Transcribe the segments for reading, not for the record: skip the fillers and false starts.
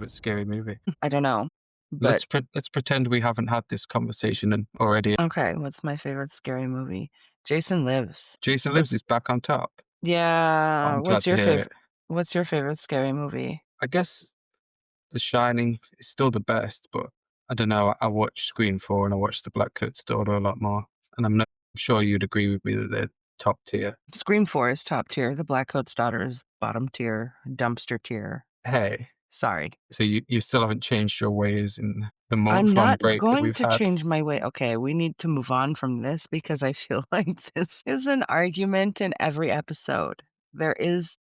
favorite scary movie? I don't know, but Let's pretend we haven't had this conversation already. okay, what's my favorite scary movie? Jason Lives. Jason But Lives is back on top. yeah, I'm glad to hear it. what's your favorite scary movie? I guess The Shining is still the best, but I don't know. I watched Scream 4 and I watched The Black Coat's Daughter a lot more, and I'm sure you'd agree with me that they're top tier. Scream 4 is top tier, The Black Coat's Daughter is bottom tier, dumpster tier. Hey, Sorry. so you still haven't changed your ways in the I'm month-long not break that going we've to had? change my way. Okay, we need to move on from this because I feel like this is an argument in every episode. There is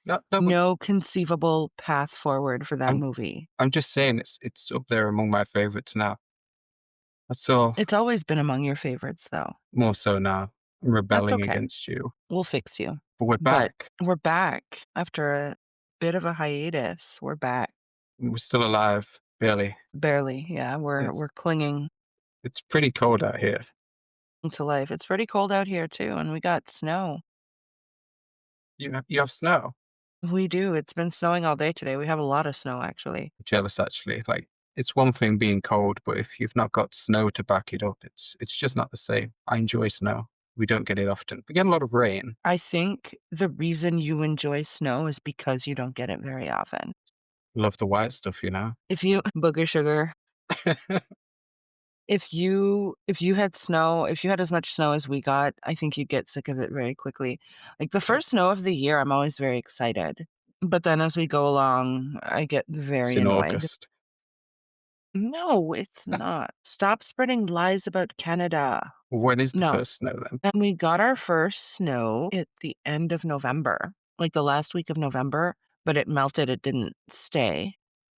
No, no, but no conceivable path forward for that I'm movie. I'm just saying it's up there among my favorites now. So It's always been among your favorites, though. more so now. I'm That's rebelling okay. against you, We'll fix you. but we're But back. we're back after a bit of a hiatus. We're back. We're still alive, barely. Barely. Yeah, It's we're clinging it's pretty cold out here. to life. It's pretty cold out here too, and we got snow. You have snow. We do. It's been snowing all day today. We have a lot of snow actually. Jealous actually. Like it's one thing being cold, but if you've not got snow to back it up, it's just not the same. I enjoy snow. We don't get it often. We get a lot of rain. I think the reason you enjoy snow is because you don't get it very often. Love the white stuff, you know. If you booger sugar, if you had snow, if you had as much snow as we got, I think you'd get sick of it very quickly. Like the first snow of the year, I'm always very excited. But then as we go along, I get It's very in annoyed. August. No, it's not. Stop spreading lies about Canada. When is the No. first snow then? And we got our first snow at the end of November, like the last week of November, but it melted, it didn't stay.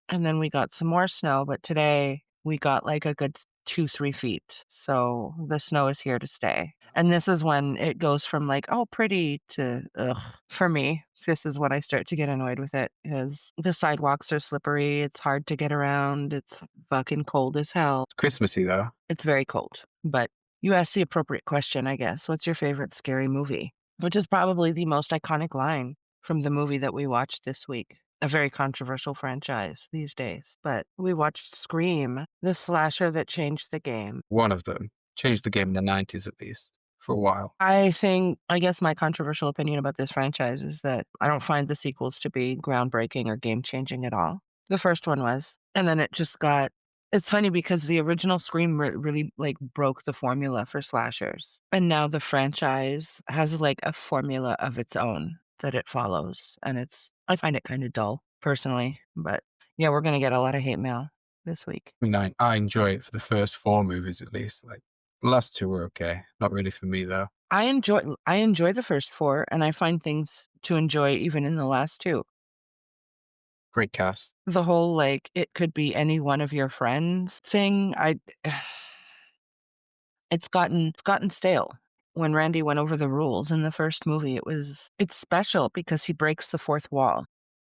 And then we got some more snow, but today we got like a good 2, 3 feet. So the snow is here to stay. And this is when it goes from like, oh, pretty to ugh. For me, this is when I start to get annoyed with it because the sidewalks are slippery. It's hard to get around. It's fucking cold as hell. It's Christmassy though. It's very cold, but you asked the appropriate question, I guess. What's your favorite scary movie? Which is probably the most iconic line from the movie that we watched this week. A very controversial franchise these days. But we watched Scream, the slasher that changed the game. One of them changed the game in the 90s at least for a while. I guess my controversial opinion about this franchise is that I don't find the sequels to be groundbreaking or game changing at all. The first one was. And then it just got it's funny because the original Scream really like broke the formula for slashers. And now the franchise has like a formula of its own that it follows. And I find it kind of dull personally. But yeah, we're going to get a lot of hate mail this week. I mean, I enjoy it for the first four movies at least. Like the last two were okay. Not really for me though. I enjoy the first four and I find things to enjoy even in the last two. Great cast. The whole like it could be any one of your friends thing, I it's gotten stale. When Randy went over the rules in the first movie, it's special because he breaks the fourth wall.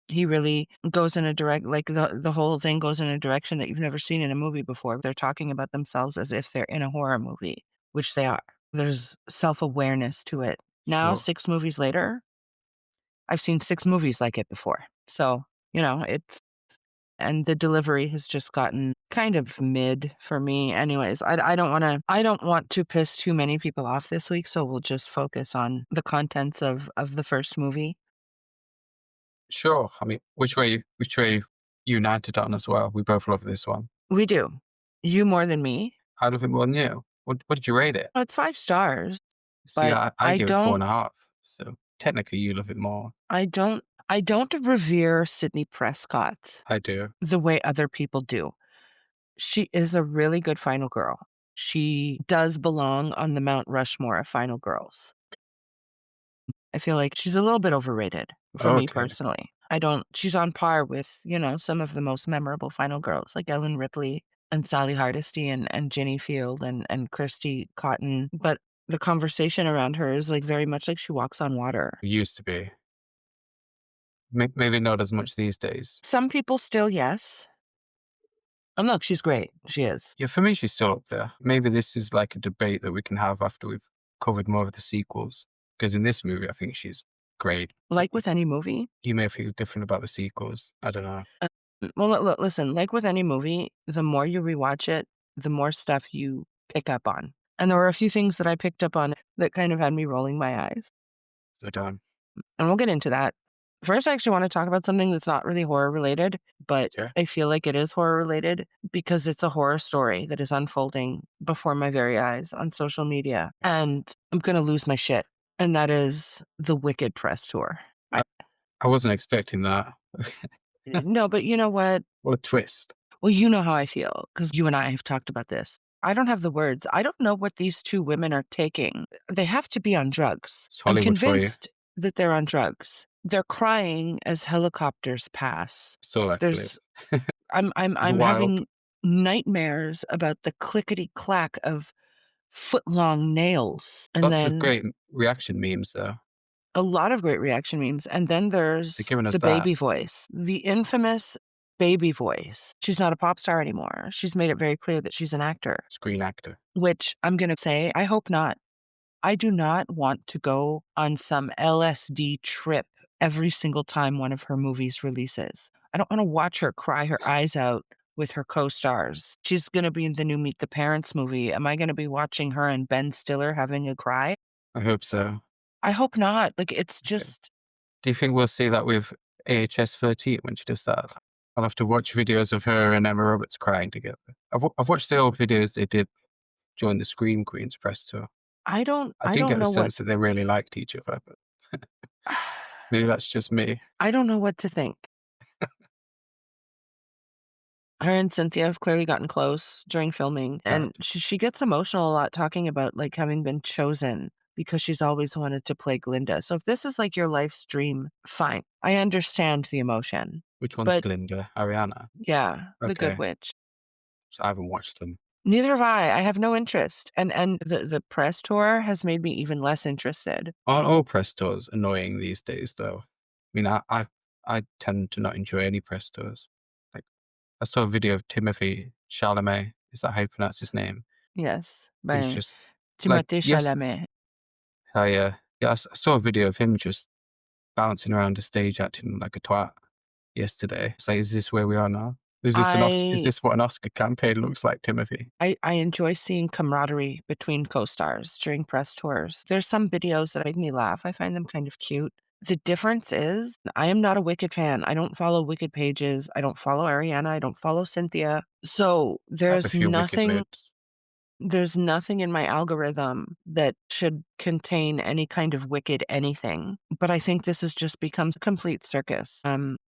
He really goes in a direct like the whole thing goes in a direction that you've never seen in a movie before. They're talking about themselves as if they're in a horror movie, which they are. There's self-awareness to it. Now, Sure. 6 movies later, I've seen 6 movies like it before. So, it's and the delivery has just gotten kind of mid for me anyways. I don't want to piss too many people off this week, so we'll just focus on the contents of the first movie. Sure. I mean, which way united on as well? We both love this one. We do. You more than me. I love it more than you. What did you rate it? Oh, it's 5 stars, See, but I give it 4.5. So technically you love it more. I don't revere Sydney Prescott I do. the way other people do. She is a really good final girl. She does belong on the Mount Rushmore of final girls. I feel like she's a little bit overrated for me Okay. personally. I don't she's on par with, some of the most memorable final girls like Ellen Ripley and Sally Hardesty and Ginny Field and Christy Cotton, but the conversation around her is like very much like she walks on water. It used to be. Maybe not as much these days. Some people still, yes. And look, she's great. She is. Yeah, for me, she's still up there. Maybe this is like a debate that we can have after we've covered more of the sequels. Because in this movie, I think she's great. Like with any movie, You may feel different about the sequels. I don't know. Well, listen, like with any movie, the more you rewatch it, the more stuff you pick up on. And there were a few things that I picked up on that kind of had me rolling my eyes. So done. And we'll get into that. First, I actually want to talk about something that's not really horror related, but Okay. I feel like it is horror related because it's a horror story that is unfolding before my very eyes on social media. And I'm going to lose my shit. And that is the Wicked press tour. I, I wasn't expecting that. No, but you know what? What a twist. Well, you know how I feel because you and I have talked about this. I don't have the words. I don't know what these two women are taking. They have to be on drugs. It's I'm Hollywood for you. convinced that they're on drugs. They're crying as helicopters pass. It's all that There's clip. It's I'm wild. having nightmares about the clickety clack of foot-long nails, and Lots of then great reaction memes, though. a lot of great reaction memes, and then They're there's giving us the that baby voice, the infamous baby voice. She's not a pop star anymore. She's made it very clear that she's an actor, screen actor. which I'm gonna say, I hope not. I do not want to go on some LSD trip every single time one of her movies releases. I don't wanna watch her cry her eyes out with her co-stars. She's gonna be in the new Meet the Parents movie. Am I gonna be watching her and Ben Stiller having a cry? I hope so. I hope not. Like, it's Okay. just Do you think we'll see that with AHS 13 when she does that? I'll have to watch videos of her and Emma Roberts crying together. I've watched the old videos they did during the Scream Queens press tour. I I did don't get the know what sense that they really liked each other, but maybe that's just me. I don't know what to think. Her and Cynthia have clearly gotten close during filming, Sad. and she gets emotional a lot talking about, like, having been chosen because she's always wanted to play Glinda. So if this is, like, your life's dream, fine. I understand the emotion. Which one's But Glinda? Ariana? yeah, The Good Okay. Witch. So I haven't watched them. Neither have I. I have no interest, and the press tour has made me even less interested. Aren't all press tours annoying these days, though? I mean, I tend to not enjoy any press tours. Like, I saw a video of Timothy Chalamet. Is that how you pronounce his name? Yes, He's by just like, Timothée yes, Chalamet. I saw a video of him just bouncing around the stage acting like a twat yesterday. It's like, is this where we are now? Is I this what an Oscar campaign looks like, Timothy? I enjoy seeing camaraderie between co-stars during press tours. There's some videos that make me laugh. I find them kind of cute. The difference is I am not a Wicked fan. I don't follow Wicked pages. I don't follow Ariana. I don't follow Cynthia. So I have a few wicked moods. there's nothing in my algorithm that should contain any kind of wicked anything. But I think this has just become a complete circus.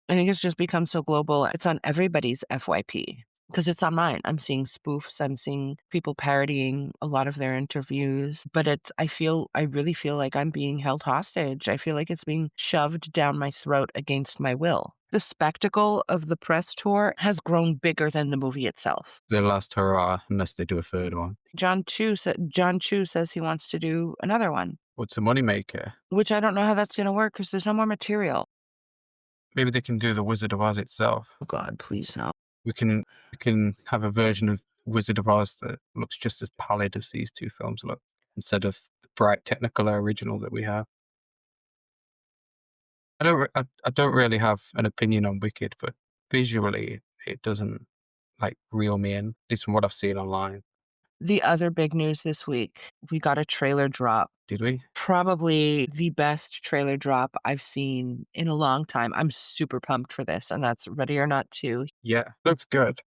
I think it's just become so global. It's on everybody's FYP because it's on mine. I'm seeing spoofs. I'm seeing people parodying a lot of their interviews. But I really feel like I'm being held hostage. I feel like it's being shoved down my throat against my will. The spectacle of the press tour has grown bigger than the movie itself. The last hurrah, unless they do a third one. John Chu says he wants to do another one, What's the moneymaker? which I don't know how that's gonna work because there's no more material. Maybe they can do the Wizard of Oz itself. Oh god, please no. We can we can have a version of Wizard of Oz that looks just as pallid as these two films look, instead of the bright Technicolor original that we have. I don't really have an opinion on Wicked, but visually it doesn't like reel me in, at least from what I've seen online. The other big news this week, we got a trailer drop. Did we? Probably the best trailer drop I've seen in a long time. I'm super pumped for this, and that's Ready or Not 2. Yeah, looks good.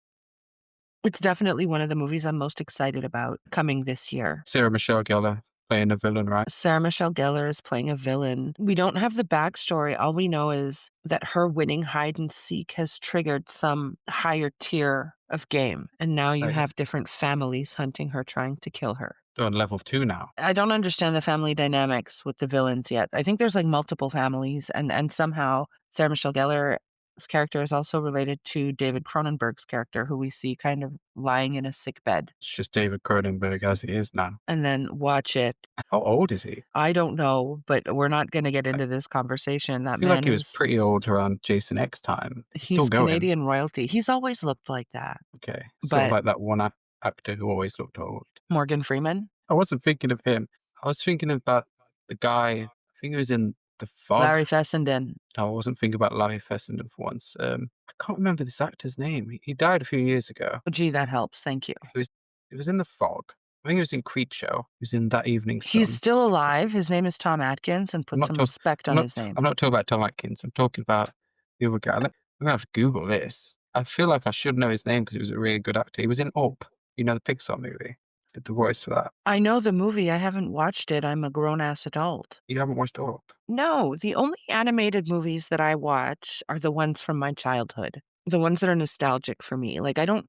It's definitely one of the movies I'm most excited about coming this year. Sarah Michelle Gellar playing a villain, right? Sarah Michelle Gellar is playing a villain. We don't have the backstory. All we know is that her winning hide and seek has triggered some higher tier of game. And now you Like, have different families hunting her, trying to kill her. they're on level 2 now. I don't understand the family dynamics with the villains yet. I think there's like multiple families, and somehow Sarah Michelle Gellar's character is also related to David Cronenberg's character, who we see kind of lying in a sick bed. It's just David Cronenberg as it is now. And then watch it. How old is he? I don't know, but we're not going to get I into this conversation. That feel like man he was is pretty old around Jason X time. He's still he's going. Canadian royalty. He's always looked like that. Okay. Sort of But like that one actor who always looked old. Morgan Freeman, I wasn't thinking of him. I was thinking about the guy, I think he was in The Fog. Larry Fessenden. No, I wasn't thinking about Larry Fessenden for once. I can't remember this actor's name. He died a few years ago. Oh, gee, that helps, thank you. He was in The Fog. I think he was in Creepshow. He was in That Evening He's Sun. still alive, his name is Tom Atkins, and I'm put not some talking. respect on his name. I'm not talking about Tom Atkins. I'm talking about the other guy. I'm gonna have to Google this. I feel like I should know his name because he was a really good actor. He was in Up, you know, the Pixar movie. Did the voice for that. I know the movie, I haven't watched it, I'm a grown-ass adult. You haven't watched Up? No, the only animated movies that I watch are the ones from my childhood, the ones that are nostalgic for me. Like, I don't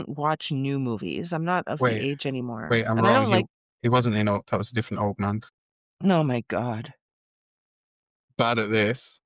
watch new movies, I'm not of the Wait, age anymore, wait, I'm and I wrong. don't like. He wasn't in Up. That was a different old man. Oh my god. Bad at this.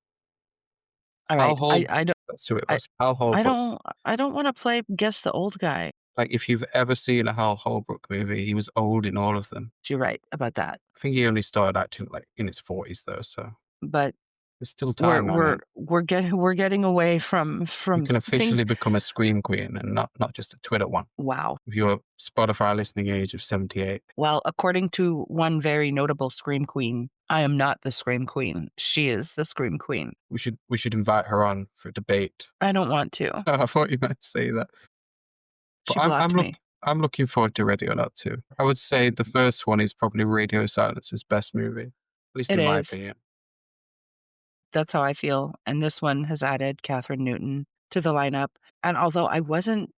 Hal Alright, Holbrook. That's who it I was. Hal I Holbrook. don't I don't wanna play guess the old guy. Like, if you've ever seen a Hal Holbrook movie, he was old in all of them. You're right about that, I think he only started acting, like, in his 40s, though, so but there's still time, my man. we're getting away from You can things. officially become a scream queen and not just a Twitter one. Wow. With your Spotify listening age of 78. Well, according to one very notable scream queen, I am not the scream queen. She is the scream queen. We should invite her on for a debate. I don't want to. I thought you might say that. But She blocked me. I'm looking forward to Ready or Not too. I would say the first one is probably Radio Silence's best movie, at least It in my is. opinion. That's how I feel, and this one has added Catherine Newton to the lineup, and although I wasn't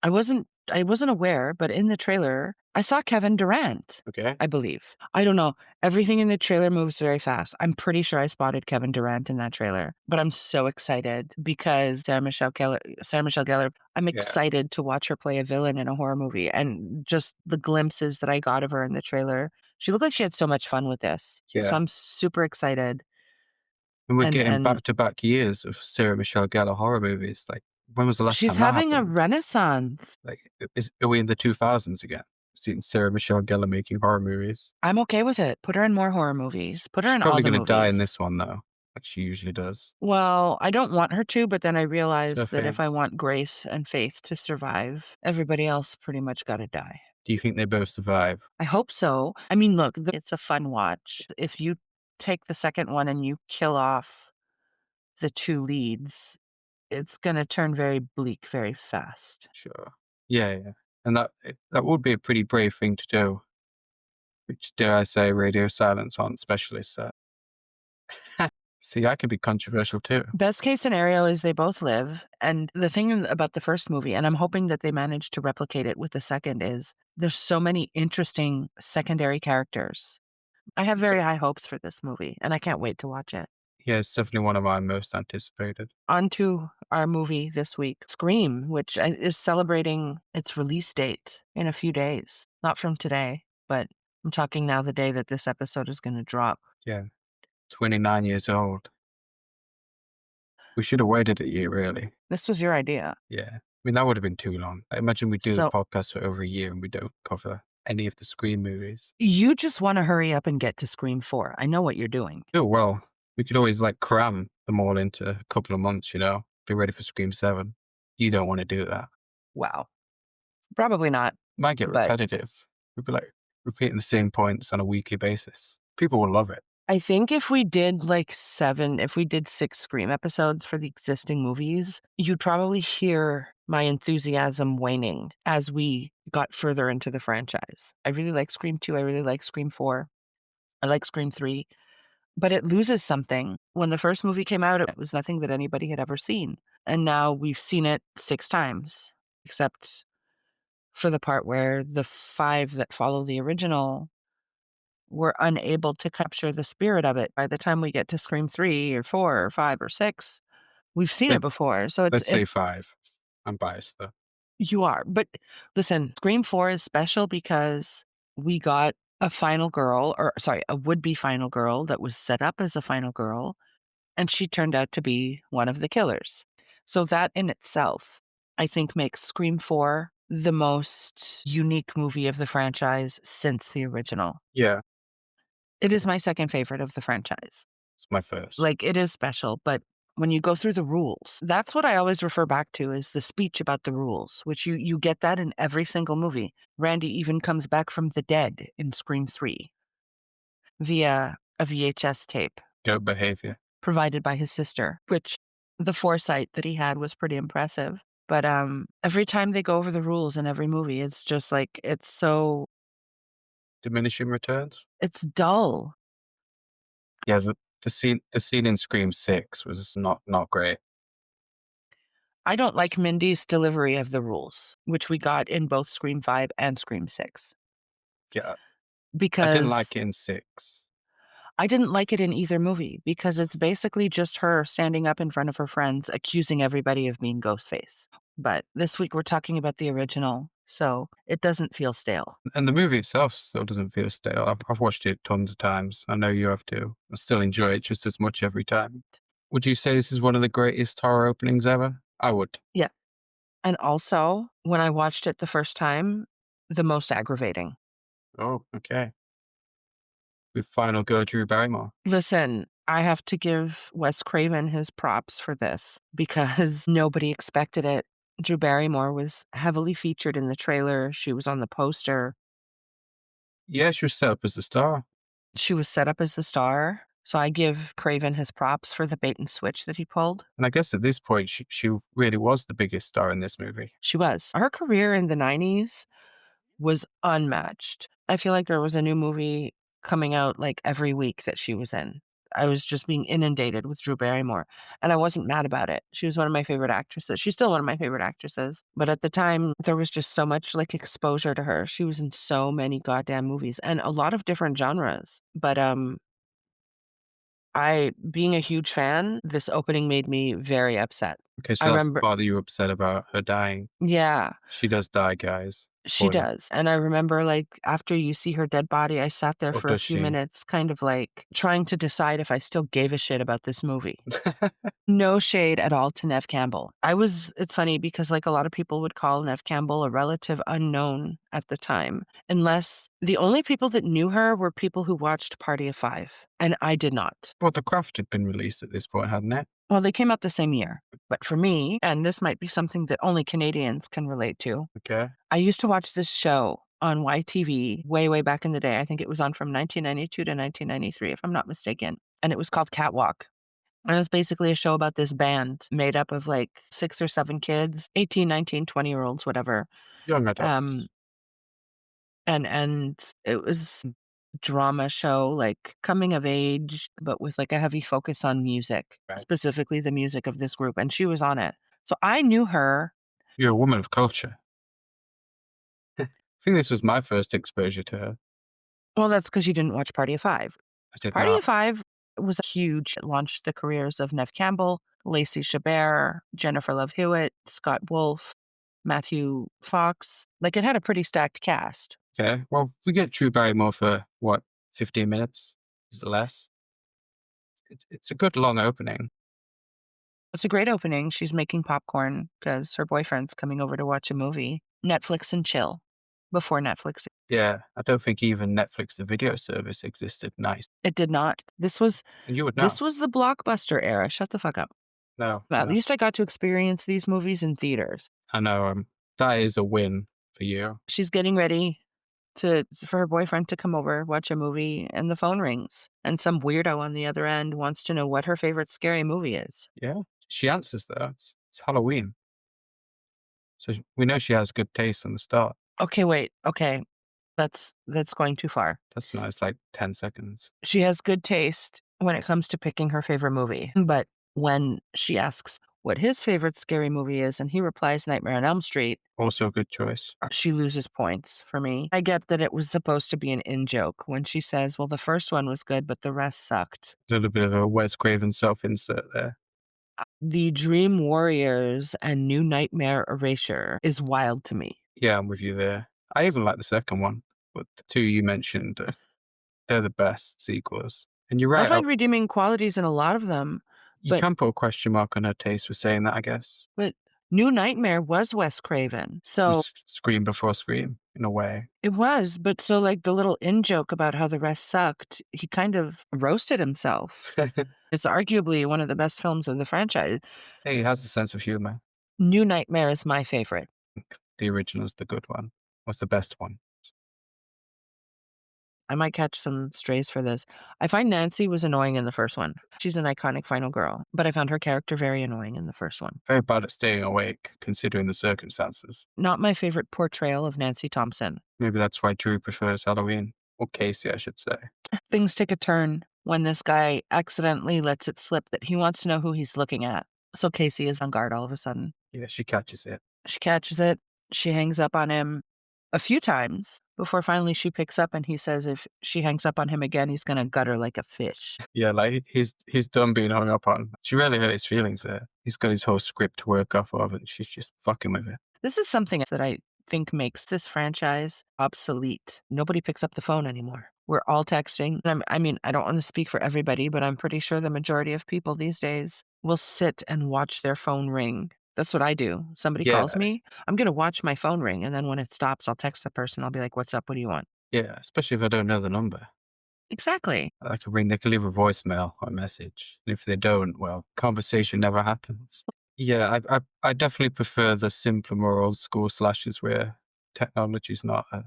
aware, but in the trailer, I saw Kevin Durant, Okay. I believe. I don't know. Everything in the trailer moves very fast. I'm pretty sure I spotted Kevin Durant in that trailer, but I'm so excited because Sarah Michelle Gellar, I'm Yeah. excited to watch her play a villain in a horror movie, and just the glimpses that I got of her in the trailer, she looked like she had so much fun with this. So Yeah. I'm super excited, And we're getting and back-to-back years of Sarah Michelle Gellar horror movies. Like, when was the last she's time that having a happened? renaissance. Like, are we in the 2000s again? Seeing Sarah Michelle Gellar making horror movies. I'm okay with it. Put her in more horror movies. Put her She's in all probably the gonna die in movies. this one though, like she usually does. Well, I don't want her to, but then I It's her realized that if thing. I want Grace and Faith to survive, everybody else pretty much gotta die. Do you think they both survive? I hope so. I mean, look, it's a fun watch. If you take the second one and you kill off the two leads, it's gonna turn very bleak very fast. Sure. Yeah, yeah. And that would be a pretty brave thing to do, which, dare I say, Radio Silence on Specialist. See, I could be controversial too. Best case scenario is they both live. And the thing about the first movie, and I'm hoping that they manage to replicate it with the second, is there's so many interesting secondary characters. I have very high hopes for this movie, and I can't wait to watch it. Yeah, it's definitely one of my most anticipated. On to our movie this week, Scream, which is celebrating its release date in a few days. Not from today, but I'm talking now the day that this episode is going to drop. Yeah, 29 years old. We should have waited a year, really. This was your idea. Yeah. I mean, that would have been too long. I imagine we do the So podcast for over a year and we don't cover any of the Scream movies. you just want to hurry up and get to Scream 4. I know what you're doing. Oh, well, we could always like cram them all into a couple of months, you know, be ready for Scream 7. You don't want to do that. Wow. Probably not. Might get But repetitive. We'd be like repeating the same points on a weekly basis. People will love it. I think if we did if we did 6 Scream episodes for the existing movies, you'd probably hear my enthusiasm waning as we got further into the franchise. I really like Scream 2. I really like Scream 4. I like Scream 3. But it loses something. When the first movie came out, it was nothing that anybody had ever seen. And now we've seen it 6 times, except for the part where the 5 that follow the original were unable to capture the spirit of it. By the time we get to Scream 3 or 4 or 5 or 6, we've seen Let, it before. So let's say 5. I'm biased though. you are. But listen, Scream 4 is special because we got a final girl, or sorry, a would-be final girl that was set up as a final girl, and she turned out to be one of the killers. So that in itself, I think, makes Scream 4 the most unique movie of the franchise since the original. Yeah, It is my second favorite of the franchise. it's my first. Like, it is special, but when you go through the rules, that's what I always refer back to is the speech about the rules, which you get that in every single movie. Randy even comes back from the dead in Scream 3 via a VHS tape Goat behavior. provided by his sister, which the foresight that he had was pretty impressive. But, every time they go over the rules in every movie, it's just like Diminishing returns? it's dull. Yeah, the scene in Scream 6 was not great. I don't like Mindy's delivery of the rules, which we got in both Scream 5 and Scream 6, Yeah, I didn't because like it in 6. I didn't like it in either movie because it's basically just her standing up in front of her friends accusing everybody of being Ghostface. But this week we're talking about the original, so it doesn't feel stale. And the movie itself still doesn't feel stale. I've watched it tons of times. I know you have too. I still enjoy it just as much every time. Would you say this is one of the greatest horror openings ever? I would. Yeah. And also, when I watched it the first time, the most aggravating. Oh, okay. With final girl Drew Barrymore. Listen, I have to give Wes Craven his props for this because nobody expected it. Drew Barrymore was heavily featured in the trailer. She was on the poster. Yeah, she was set up as the star. She was set up as the star. So I give Craven his props for the bait and switch that he pulled. And I guess at this point, she really was the biggest star in this movie. She was. Her career in the 90s was unmatched. I feel like there was a new movie coming out like every week that she was in. I was just being inundated with Drew Barrymore, and I wasn't mad about it. She was one of my favorite actresses. She's still one of my favorite actresses, but at the time, there was just so much, like, exposure to her. She was in so many goddamn movies and a lot of different genres, but, I being a huge fan, this opening made me very upset. Okay, I so that's the remember. part that you were upset about her dying. Yeah. She does die, guys. She Spoiler. does, and I remember, like, after you see her dead body, I sat there Or for a does few she? minutes kind of, like, trying to decide if I still gave a shit about this movie. No shade at all to Neve Campbell. It's funny because, like, a lot of people would call Neve Campbell a relative unknown at the time, unless the only people that knew her were people who watched Party of Five, and I did not. Well, The Craft had been released at this point, hadn't it? Well, they came out the same year, but for me, and this might be something that only Canadians can relate to, Okay. I used to watch this show on YTV way, way back in the day. I think it was on from 1992 to 1993, if I'm not mistaken. And it was called Catwalk. And it's basically a show about this band made up of like 6 or 7 kids, 18, 19, 20-year-olds, whatever. Young Um, adults. and it was drama show, like coming of age, but with like a heavy focus on music, Right. specifically the music of this group. And she was on it. So I knew her. You're a woman of culture. I think this was my first exposure to her. Well, that's because you didn't watch Party of Five. I did Party not. of Five was huge. It launched the careers of Neve Campbell, Lacey Chabert, Jennifer Love Hewitt, Scott Wolf, Matthew Fox. Like, it had a pretty stacked cast. Okay. Well, we get Drew Barrymore for what, 15 minutes? Is it less? It's a good long opening. It's a great opening. She's making popcorn because her boyfriend's coming over to watch a movie. Netflix and chill before Netflix. Yeah. I don't think even Netflix, the video service, existed. Nice. It did not. And you would know. This was the Blockbuster era. Shut the fuck up. No, But at no. least I got to experience these movies in theaters. I know. That is a win for you. She's getting ready for her boyfriend to come over, watch a movie, and the phone rings, and some weirdo on the other end wants to know what her favorite scary movie is. Yeah. She answers though. It's Halloween. So we know she has good taste on the start. Okay, wait. Okay, that's going too far. That's nice, like 10 seconds. She has good taste when it comes to picking her favorite movie, but when she asks what his favorite scary movie is and he replies Nightmare on Elm Street, Also a good choice. she loses points for me. I get that it was supposed to be an in-joke when she says, "Well, the first one was good, but the rest sucked." A little bit of a Wes Craven self-insert there. The Dream Warriors and New Nightmare Erasure is wild to me. Yeah, I'm with you there. I even like the second one, but the two you mentioned, they're the best sequels. And you're I right, find redeeming qualities in a lot of them, you but can put a question mark on her taste for saying that, I guess. but New Nightmare was Wes Craven, It so was Scream before Scream, in a way. it was, but so, like, the little in-joke about how the rest sucked, he kind of roasted himself. It's arguably one of the best films of the franchise. Hey, he has a sense of humor. New Nightmare is my favorite. The original's the good one. What's the best one? I might catch some strays for this. I find Nancy was annoying in the first one. She's an iconic final girl, but I found her character very annoying in the first one. Very bad at staying awake, considering the circumstances. Not my favorite portrayal of Nancy Thompson. Maybe that's why Drew prefers Halloween. Or Casey, I should say. Things take a turn when this guy accidentally lets it slip that he wants to know who he's looking at. So Casey is on guard all of a sudden. Yeah, she catches it. She catches it. She hangs up on him a few times before finally she picks up and he says if she hangs up on him again, he's going to gut her like a fish. Yeah, like he's done being hung up on. She really hurt his feelings there. He's got his whole script to work off of, and she's just fucking with it. This is something that I think makes this franchise obsolete. Nobody picks up the phone anymore. We're all texting. I mean, I don't want to speak for everybody, but I'm pretty sure the majority of people these days will sit and watch their phone ring. That's what I do. Somebody calls Yeah, me, I'm going to watch my phone ring. And then when it stops, I'll text the person. I'll be like, what's up? What do you want? yeah, especially if I don't know the number. Exactly. I can ring, they can leave a voicemail or a message. And if they don't, well, conversation never happens. Yeah, I definitely prefer the simpler, more old school slashes where technology's not a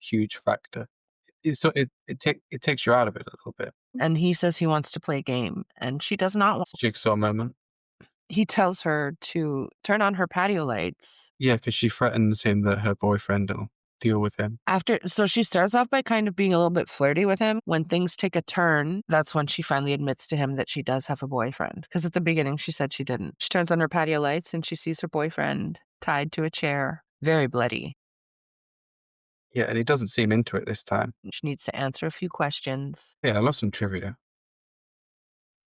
huge factor. It takes you out of it a little bit. And he says he wants to play a game, and she does not want. It's a jigsaw moment. He tells her to turn on her patio lights. Yeah, because she threatens him that her boyfriend will deal with him. So she starts off by kind of being a little bit flirty with him. When things take a turn, that's when she finally admits to him that she does have a boyfriend. Because at the beginning, she said she didn't. She turns on her patio lights and she sees her boyfriend tied to a chair, very bloody. Yeah, and he doesn't seem into it this time. She needs to answer a few questions. Yeah, I love some trivia.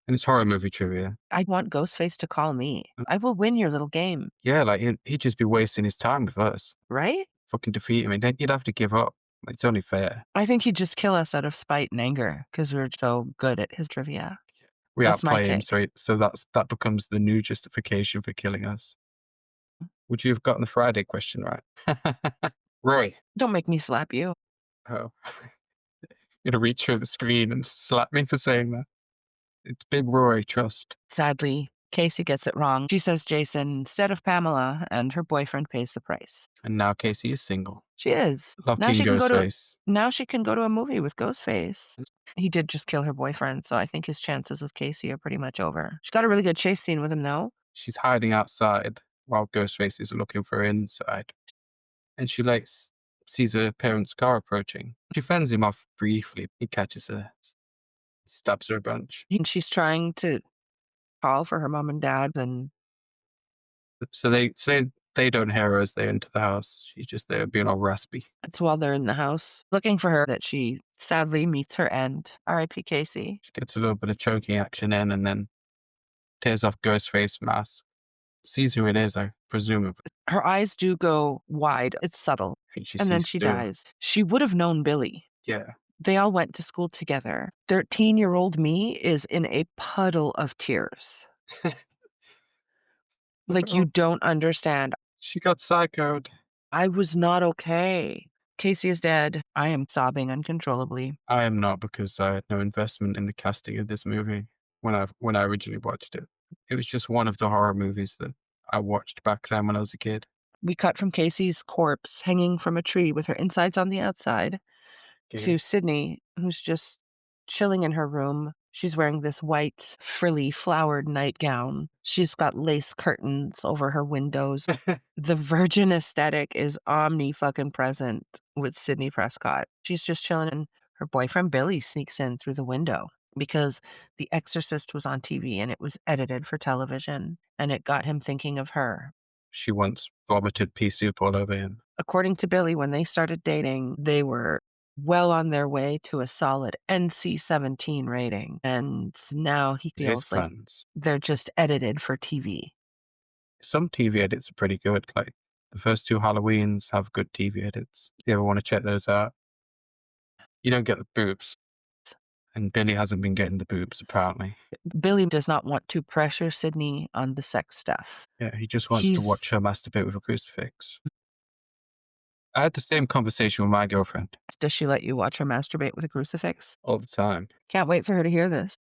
And it's horror movie trivia. I want Ghostface to call me. I will win your little game, Yeah, like he'd just be wasting his time with us. right? Fucking defeat him. And then you'd have to give up. Like, it's only fair. I think he'd just kill us out of spite and anger because we're so good at his trivia. We That's my outplay him, take. so that becomes the new justification for killing us. Would you have gotten the Friday question right? Roy. Don't make me slap you. Oh. You're gonna reach through the screen and slap me for saying that. It's Big Roy, trust. Sadly, Casey gets it wrong. She says Jason instead of Pamela, and her boyfriend pays the price. And now Casey is single. She is. Lucky in Ghostface. Now she can go to a movie with Ghostface. He did just kill her boyfriend, so I think his chances with Casey are pretty much over. She got a really good chase scene with him though. She's hiding outside while Ghostface is looking for her inside. And she sees her parents' car approaching. She fends him off briefly. He catches her, stabs her a bunch. And she's trying to call for her mom and dad, and So they don't hear her as they enter the house. She's just there being all raspy. it's while they're in the house looking for her that she sadly meets her end. R.I.P. Casey. She gets a little bit of choking action in and then tears off Ghostface mask. Sees who it is, I presume. Her eyes do go wide. It's subtle. I think she And then sees she Stu. dies. She would have known Billy. Yeah. They all went to school together. 13-year-old me is in a puddle of tears. Like, you don't understand. She got psychoed. I was not okay. Casey is dead. I am sobbing uncontrollably. I am not, because I had no investment in the casting of this movie when I originally watched it. It was just one of the horror movies that I watched back then when I was a kid. We cut from Casey's corpse hanging from a tree with her insides on the outside to Sydney, who's just chilling in her room. She's wearing this white, frilly, flowered nightgown. She's got lace curtains over her windows. The virgin aesthetic is fucking present with Sydney Prescott. She's just chilling, and her boyfriend Billy sneaks in through the window because The Exorcist was on TV and it was edited for television, and it got him thinking of her. She once vomited pea soup all over him. According to Billy, when they started dating, they were well on their way to a solid NC-17 rating. And now he His feels like fans. they're just edited for TV. Some TV edits are pretty good. Like the first two Halloweens have good TV edits. If you ever want to check those out, you don't get the boobs. And Billy hasn't been getting the boobs, apparently. Billy does not want to pressure Sydney on the sex stuff. Yeah, he just wants to watch her masturbate with a crucifix. I had the same conversation with my girlfriend Does she let you watch her masturbate with a crucifix? all the time. Can't wait for her to hear this.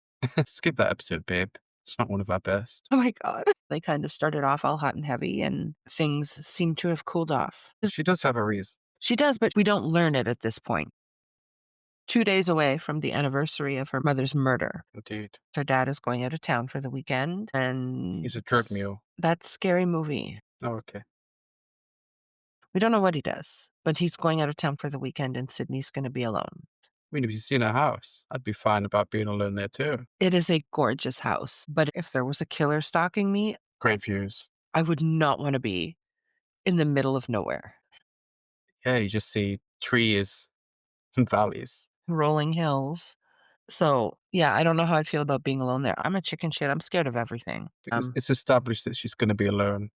Skip that episode, babe. It's not one of our best. Oh my God. They kind of started off all hot and heavy, and things seem to have cooled off. She does have a reason. She does, but we don't learn it at this point. 2 days away from the anniversary of her mother's murder. Indeed. Her dad is going out of town for the weekend, and He's a drug mule. that scary movie. Oh, okay. We don't know what he does, but he's going out of town for the weekend, and Sydney's gonna be alone. I mean, if you've seen her house, I'd be fine about being alone there too. It is a gorgeous house, but if there was a killer stalking me, Great views. I would not wanna be in the middle of nowhere. Yeah, you just see trees and valleys. Rolling hills. So, yeah, I don't know how I'd feel about being alone there. I'm a chicken shit, I'm scared of everything. It's established that she's going to be alone.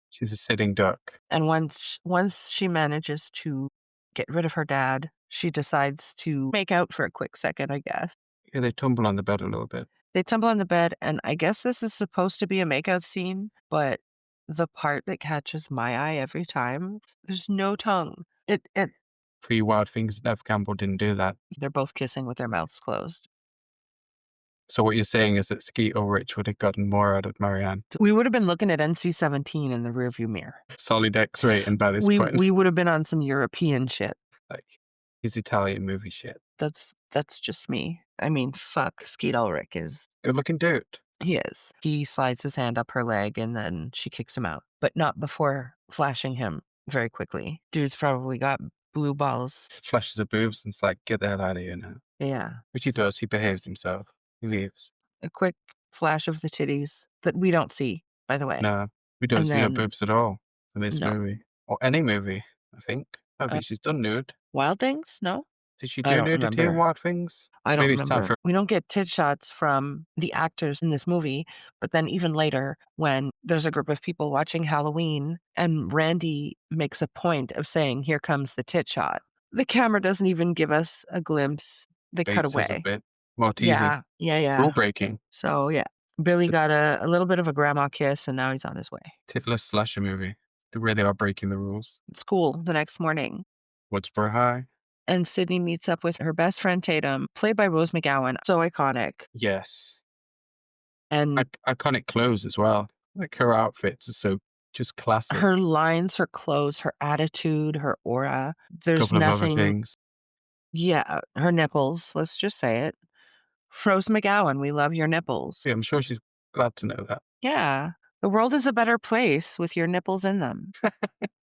She's a sitting duck. And once she manages to get rid of her dad, she decides to make out for a quick second, I guess. Yeah, they tumble on the bed a little bit. They tumble on the bed, and I guess this is supposed to be a makeout scene, but the part that catches my eye every time, there's no tongue. It For you wild things, Nev Campbell didn't do that. they're both kissing with their mouths closed. So what you're saying is that Skeet Ulrich would have gotten more out of Marianne. We would have been looking at NC-17 in the rearview mirror. Solid X rating by this point. We would have been on some European shit. Like, his Italian movie shit. That's just me. I mean, fuck, Skeet Ulrich is Good looking dude. he is. He slides his hand up her leg and then she kicks him out, but not before flashing him very quickly. Dude's probably got blue balls. Flashes her boobs and it's like, get the hell out of here now. Yeah. Which he does. He behaves himself. He leaves. A quick flash of the titties that we don't see, by the way. No, we don't And see her then- boobs at all in this No. movie. Or any movie, I think. I think she's done nude. Wild Things? No? Did she I do don't nudity in remember. Wild Things? I don't Maybe it's time remember. for We don't get tit shots from the actors in this movie, but then even later, when there's a group of people watching Halloween and Randy makes a point of saying, "Here comes the tit shot," the camera doesn't even give us a glimpse. They cut Bates is a away. bit more teasing. Yeah. Rule breaking. So, yeah. Billy So- got a little bit of a grandma kiss, and now he's on his way. Titless slasher movie. They really are breaking the rules. It's cool the next morning. Woodsboro High. And Sydney meets up with her best friend Tatum, played by Rose McGowan. So iconic. Yes. And Iconic clothes as well. Like her outfits are so just classic. her lines, her clothes, her attitude, her aura. There's Couple of other nothing. things. Yeah, her nipples. Let's just say it. Rose McGowan, we love your nipples. Yeah, I'm sure she's glad to know that. Yeah. The world is a better place with your nipples in them.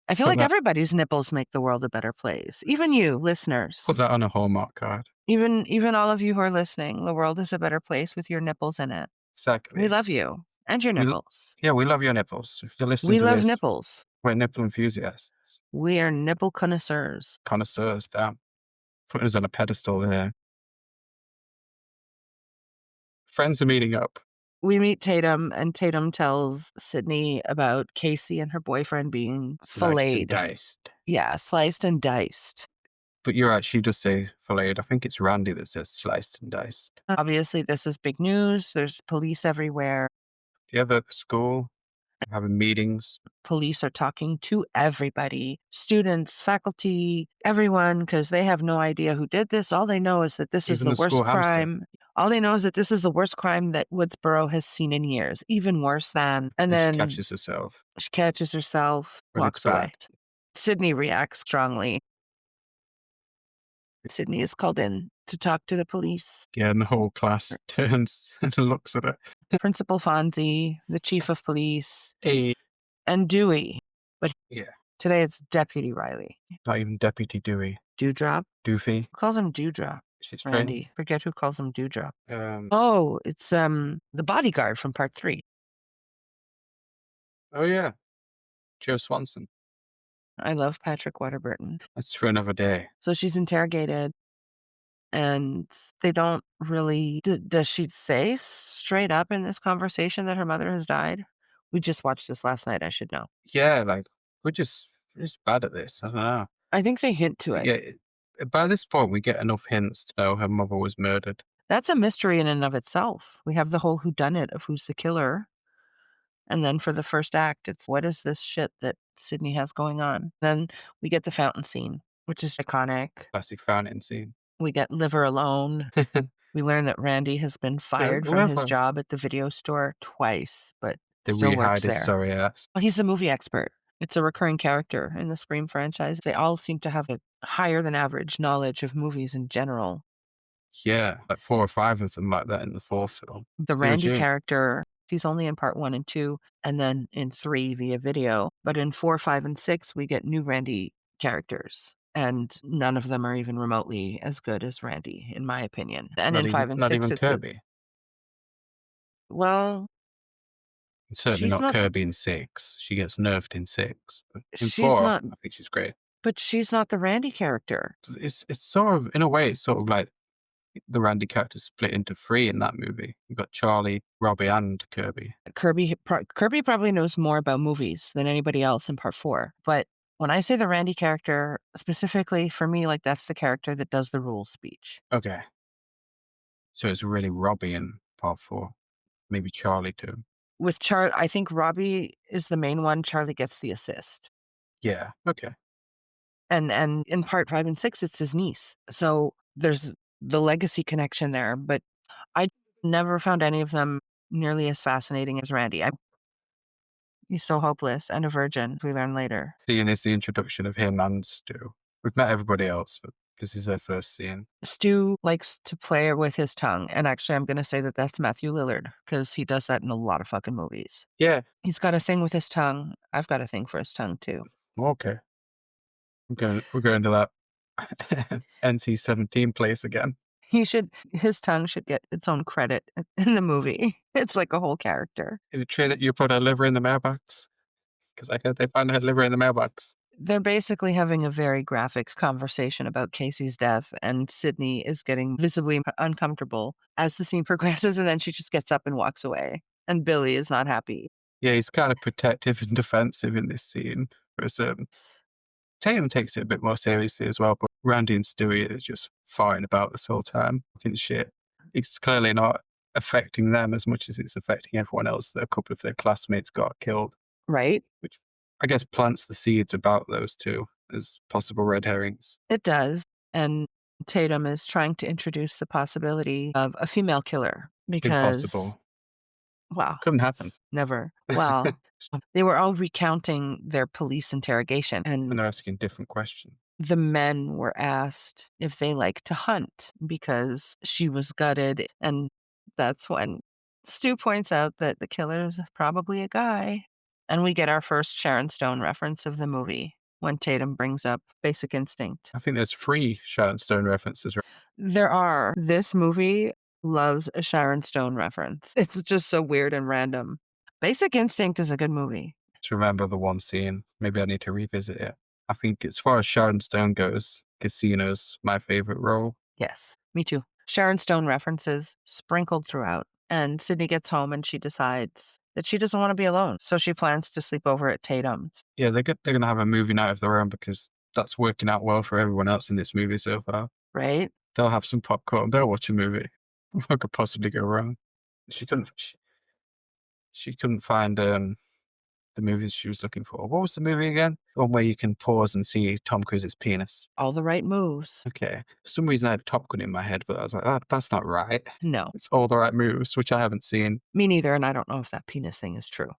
I feel Put like that- everybody's nipples make the world a better place. Even you, listeners. Put that on a Hallmark card. Even all of you who are listening, the world is a better place with your nipples in it. Exactly. We love you and your We l- nipples. Yeah, we love your nipples. If you're listening We to love this, nipples. we're nipple enthusiasts. We are nipple connoisseurs. Connoisseurs, damn. Putting us on a pedestal there. Friends are meeting up. We meet Tatum, and Tatum tells Sydney about Casey and her boyfriend being Sliced and filleted. diced. Yeah, sliced and diced. But you're right, she does say filleted. I think it's Randy that says sliced and diced. Obviously, this is big news. There's police everywhere. The other at the school, having meetings. Police are talking to everybody, students, faculty, everyone, because they have no idea who did this. All they know is that this is Even the the worst school hamster. crime. All they know is that this is the worst crime that Woodsboro has seen in years, even worse than. And And then she catches herself. she catches herself, But walks it's away. bad. Sydney reacts strongly. Sydney is called in to talk to the police. Yeah, and the whole class turns and looks at her. Principal Fonzie, the chief of police, Hey. and Dewey. But Yeah. today it's Deputy Riley. Not even Deputy Dewey. Dewdrop? Doofy. Who calls him Dewdrop? She's trained. Randy. Forget who calls him Dewdrop. Oh Oh, it's the bodyguard from part 3. yeah. Joe Swanson. I love Patrick Warburton. That's for another day. So she's interrogated, and they don't really. Does she say straight up in this conversation that her mother has died? We just watched this last night. I should know. Yeah, like we're just bad at this. I don't know. I think they hint to But it. yeah, by this point we get enough hints to know her mother was murdered. That's a mystery in and of itself. We have the whole whodunit of who's the killer. And then for the first act, it's what is this shit that Sydney has going on? Then we get the fountain scene, which is iconic. Classic fountain scene. We get Live Her Alone. We learn that Randy has been fired from Live his Her. job at the video store twice, but They still really works hide his there. sorry ass. Well, he's a movie expert. It's a recurring character in the Scream franchise. They all seem to have a higher than average knowledge of movies in general. Yeah, like 4 or 5 of them like that in the 4th film. The Still Randy June. character, he's only in part 1 and 2, and then in 3 via video, but in 4, 5, and 6, we get new Randy characters, and none of them are even remotely as good as Randy, in my opinion. And in 5 and Not 6, even it's a Kirby. well, Certainly she's not not Kirby in 6. She gets nerfed in 6, but in she's 4, not I think she's great. but she's not the Randy character. It's sort of in a way, it's sort of like the Randy character split into 3 in that movie. You've got Charlie, Robbie, and Kirby. Kirby probably knows more about movies than anybody else in part 4, but when I say the Randy character, specifically for me, like, that's the character that does the rules speech. Okay, so it's really Robbie in part 4, maybe Charlie too. With I think Robbie is the main one, Charlie gets the assist. Yeah, okay. And in part 5 and 6, it's his niece. So, there's the legacy connection there, but I never found any of them nearly as fascinating as Randy. He's so hopeless and a virgin, we learn later. Scene is the introduction of him and Stu. We've met everybody else, but this is their first scene. Stu likes to play with his tongue, and actually, I'm gonna say that that's Matthew Lillard because he does that in a lot of fucking movies. Yeah, He's got a thing with his tongue. I've got a thing for his tongue too. okay. We're going to that NC-17 place again. His tongue should get its own credit in the movie. It's like a whole character. Is it true that you put her liver in the mailbox? Because I heard they found her liver in the mailbox. They're basically having a very graphic conversation about Casey's death, and Sydney is getting visibly uncomfortable as the scene progresses, and then she just gets up and walks away. And Billy is not happy. Yeah, he's kind of protective and defensive in this scene. Whereas Tatum takes it a bit more seriously as well, but Randy and Stewie are just fighting about this whole time, fucking shit. It's clearly not affecting them as much as it's affecting everyone else. That a couple of their classmates got killed, Right? which I guess plants the seeds about those two as possible red herrings. It does. And Tatum is trying to introduce the possibility of a female killer because, Impossible. well, Couldn't happen. never. Well, they were all recounting their police interrogation, When and they're asking different questions. the men were asked if they like to hunt because she was gutted. And that's when Stu points out that the killer is probably a guy. And we get our first Sharon Stone reference of the movie when Tatum brings up Basic Instinct. I think there's 3 Sharon Stone references. There are. This movie loves a Sharon Stone reference. It's just so weird and random. Basic Instinct is a good movie. To remember the one scene. Maybe I need to revisit it. I think as far as Sharon Stone goes, Casino's my favorite role. Yes, me too. Sharon Stone references sprinkled throughout. And Sydney gets home and she decides that she doesn't want to be alone. So she plans to sleep over at Tatum's, Yeah, they're going to have a movie night of their own because that's working out well for everyone else in this movie so far. right? They'll have some popcorn. They'll watch a movie. What could possibly go wrong? She couldn't. She couldn't find the movies she was looking for. What was the movie again? The one where you can pause and see Tom Cruise's penis. All the right moves. Okay. For some reason I had Top Gun in my head, but I was like, that's not right. No, It's All the Right Moves, which I haven't seen. me neither. And I don't know if that penis thing is true.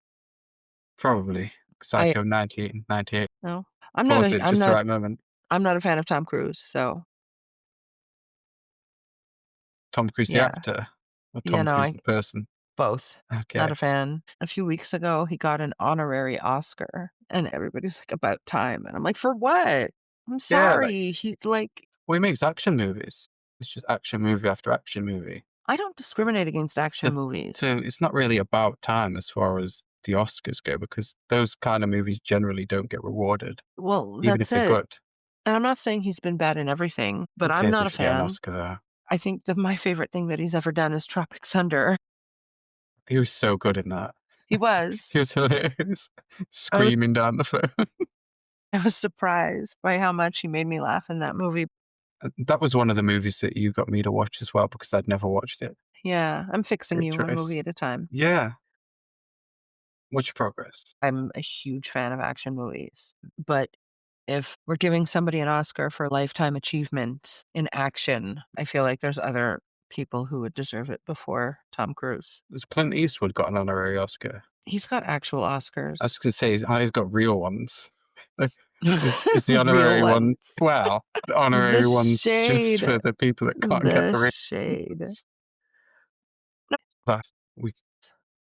Probably. I Psycho 1998. no, I'm not Pause a, it just the right moment. I'm not a fan of Tom Cruise. So Tom Cruise the yeah, actor or yeah, Tom no, Cruise I the person? both. Okay. Not a fan. A few weeks ago, he got an honorary Oscar, and everybody's like, "About time." And I'm like, "For what?" I'm Yeah, like, sorry. He's like, well, he makes action movies. It's just action movie after action movie. I don't discriminate against action To, movies. it's not really about time as far as the Oscars go because those kind of movies generally don't get rewarded, Well, even if that's they're it. good. And I'm not saying he's been bad in everything, but Who I'm cares not a if you get an fan. Oscar though? I think that my favorite thing that he's ever done is Tropic Thunder. He was so good in that. He was. He was hilarious, I was screaming down the phone. I was surprised by how much he made me laugh in that movie. That was one of the movies that you got me to watch as well because I'd never watched it. Yeah, I'm fixing Great you one movie choice. at a time. Yeah, much progress. I'm a huge fan of action movies, but if we're giving somebody an Oscar for lifetime achievement in action, I feel like there's other people who would deserve it before Tom Cruise. Clint Eastwood got an honorary Oscar. He's got actual I Oscars. was gonna say he's got real ones. Like, is the Real honorary ones. one well, the The honorary one's just shade. for the people that can't get The the real shade. ones. But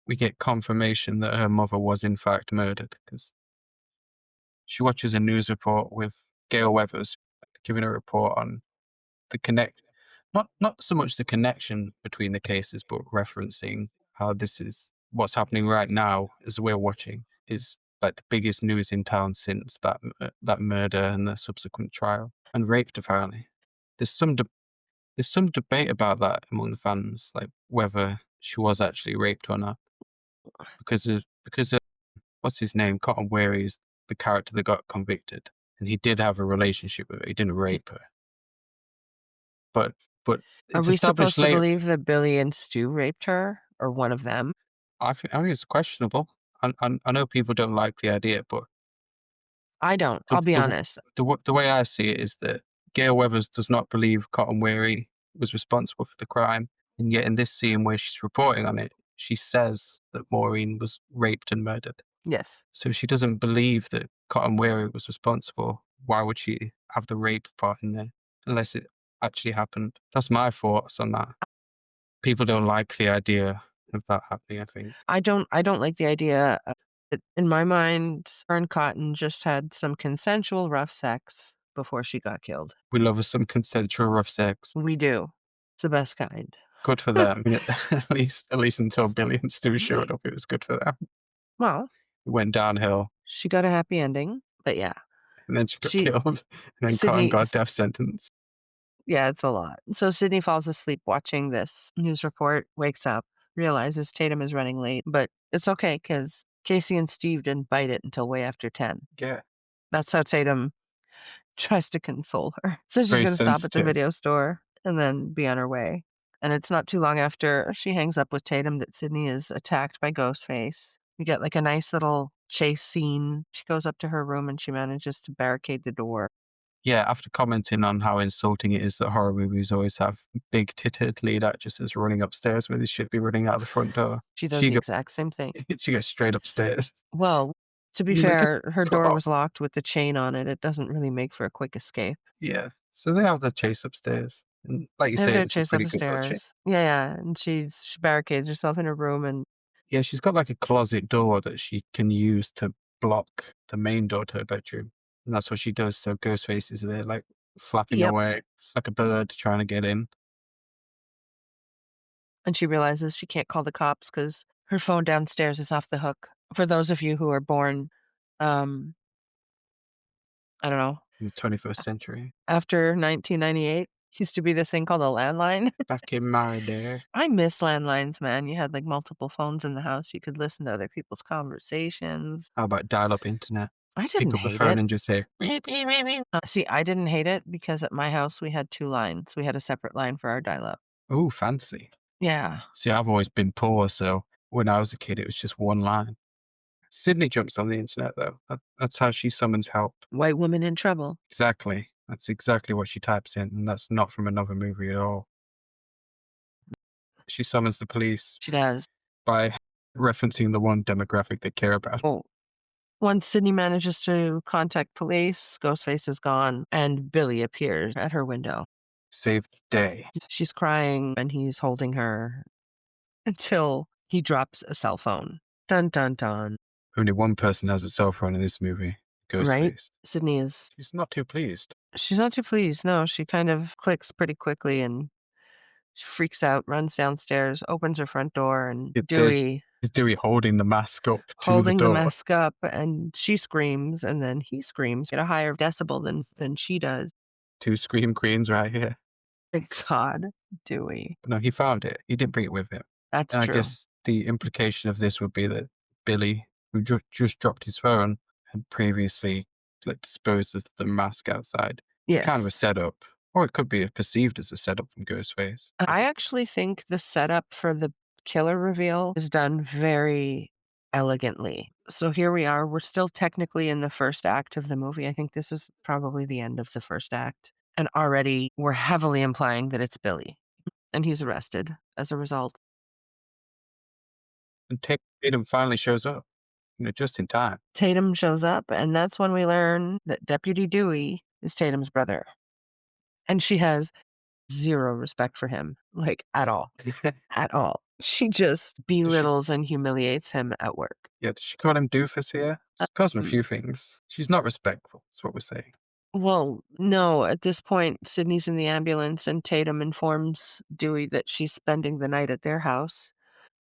we get confirmation that her mother was in fact murdered because she watches a news report with Gail Weathers giving a report on the connect not so much the connection between the cases, but referencing how this is what's happening right now as we're watching is like the biggest news in town since that murder and the subsequent trial and raped apparently. There's some there's some debate about that among the fans, like whether she was actually raped or not, because what's his name, Cotton Weary is the character that got convicted, and he did have a relationship with her. He didn't rape her, but but Are it's we established supposed to later. believe that Billy and Stu raped her or one of them? I think it's questionable. I know people don't like the idea, but I don't. the I'll be the honest. the way I see it is that Gail Weathers does not believe Cotton Weary was responsible for the crime, and yet in this scene where she's reporting on it, she says that Maureen was raped and murdered. Yes. So if she doesn't believe that Cotton Weary was responsible, why would she have the rape part in there unless it actually happened? That's my thoughts on that. People don't like the idea of that happening, I think. I don't like the idea of it. In my mind, her and Cotton just had some consensual rough sex before she got killed. We love us some consensual rough sex. We do. It's the best kind. Good for them. At least until Billy and Stu showed up, it was good for them. Well, It went downhill, she got a happy ending, but yeah. and then she got She killed, and then Cotton Sydney got a death sentence. Yeah, it's a lot. So Sydney falls asleep watching this news report, wakes up, realizes Tatum is running late, but it's okay because Casey and Steve didn't bite it until way after 10. Yeah, That's how Tatum tries to console her. So she's very going to stop at the sensitive. video store and then be on her way. And it's not too long after she hangs up with Tatum that Sydney is attacked by Ghostface. We get like a nice little chase scene. She goes up to her room and she manages to barricade the door. Yeah, after commenting on how insulting it is that horror movies always have big titted lead actresses running upstairs when they should be running out the front door, She does she the goes exact same thing. she goes straight upstairs. Well, to be You're like, fair, her "Go door off." was locked with the chain on it. It doesn't really make for a quick escape. Yeah, so they have the chase upstairs, and like you They have say, their it's a chase pretty good little chase. upstairs. Yeah, yeah, and she barricades herself in her room and Yeah, she's got like a closet door that she can use to block the main door to her bedroom, and that's what she does. So Ghostface is there, like flapping yep, away like a bird trying to get in. and she realizes she can't call the cops because her phone downstairs is off the hook. For those of you who are born, um, I don't know, In the 21st century. after 1998, used to be this thing called a landline. Back in my day, I miss landlines, man. You had like multiple phones in the house. You could listen to other people's conversations. how about dial-up internet? I Pick didn't up the hate phone it. and just say, See, I didn't hate it because at my house we had 2 lines. We had a separate line for our dial-up. "Ooh, fancy." Yeah. See, I've always been poor, so when I was a kid, it was just one line. Sydney jumps on the internet, though. That's how she summons help. White woman in trouble. Exactly. That's exactly what she types in, and that's not from another movie at all. She summons the police She does. by referencing the one demographic they care about. Oh. Once Sydney manages to contact police, Ghostface is gone, and Billy appears at her window. Save the day. She's crying, and he's holding her until he drops a cell phone. Dun, dun, dun. Only one person has a cell phone in this movie, Right? Ghostface. Sydney is She's not too pleased. she's not too pleased. No, she kind of clicks pretty quickly and she freaks out, runs downstairs, opens her front door, and There's Dewey is Dewey holding the mask up to the holding the door. mask up, and she screams, and then he screams at a higher decibel than she does. Two scream queens right here. Thank God, Dewey. But no, he found it. He didn't bring it with him. That's And I true. guess the implication of this would be that Billy, who just dropped his phone, had previously like disposed of the mask outside. Kind of a Yes. setup, or it could be perceived as a setup from Ghostface. I actually think the setup for the killer reveal is done very elegantly. So here we are. We're still technically in the first act of the movie. I think this is probably the end of the first act. And already we're heavily implying that it's Billy, and he's arrested as a result. And take Tatum finally shows up, just in time. Tatum shows up, and that's when we learn that Deputy Dewey is Tatum's brother, and she has 0 respect for him, like, at all. She just Does she belittles and humiliates him at work. yeah, does she call him doofus here? She calls him a Um, few things. She's not respectful, is what we're saying. well, no, at this point, Sydney's in the ambulance, and Tatum informs Dewey that she's spending the night at their house,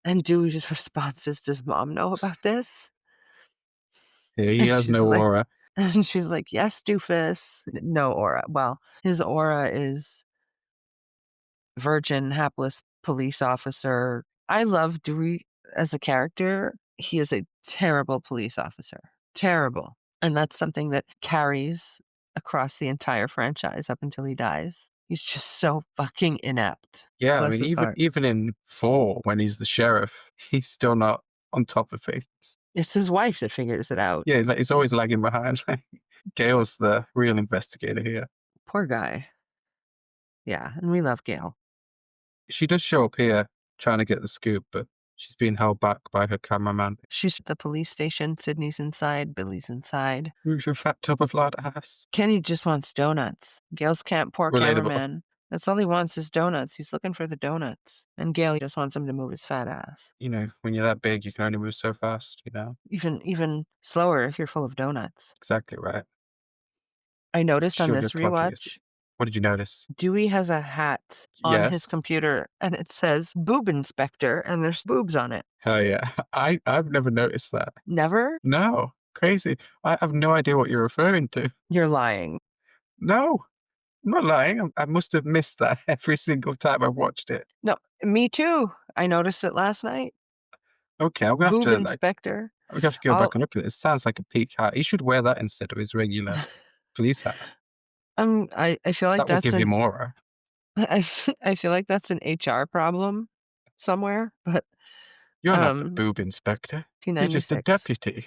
and Dewey's response is, "Does mom know about this?" Yeah, he And has she's no like aura. and she's like, "Yes, doofus." No aura. Well, his aura is virgin, hapless police officer. I love Dewey as a character. He is a terrible police officer. Terrible. And that's something that carries across the entire franchise up until he dies. He's just so fucking inept. Yeah, I Bless mean, his even heart. even in 4, when he's the sheriff, he's still not on top of things. It's his wife that figures it out. Yeah, like, he's always lagging behind. Like, Gail's the real investigator here. Poor guy. Yeah, and we love Gail. She does show up here trying to get the scoop, but she's being held back by her cameraman. She's at the police station. Sydney's inside. Billy's inside. Who's your fat tub of lard ass? Kenny just wants donuts. Gail's poor Relatable. cameraman. That's all he wants is donuts. He's looking for the donuts. And Gail just wants him to move his fat ass. When you're that big, you can only move so fast. Even slower if you're full of donuts. Exactly right. I noticed on Sugar this clogging is. rewatch, What did you notice? Dewey has a hat on his Yes. computer and it says boob inspector and there's boobs on it. Hell yeah. I've never noticed that. Never? No. Crazy. I have no idea what you're referring to. You're lying. No. I'm not lying. I must have missed that every single time I've watched it. No, me too. I noticed it last night. Okay, Boob inspector. I'm gonna have to go I'll back and look at this. Sounds like a peak hat. He should wear that instead of his regular police hat. I feel like That will that's give you an more. I feel like that's an HR problem somewhere, but, You're not the boob inspector. You're just a P96. deputy.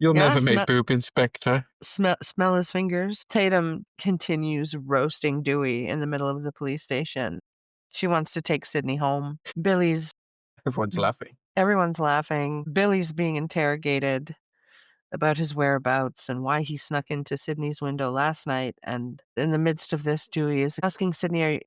You'll Yeah, never make boob inspector. smell his fingers. Tatum continues roasting Dewey in the middle of the police station. She wants to take Sydney home. Everyone's laughing. Everyone's laughing. Billy's being interrogated about his whereabouts and why he snuck into Sydney's window last night, and in the midst of this, Dewey is asking Sydney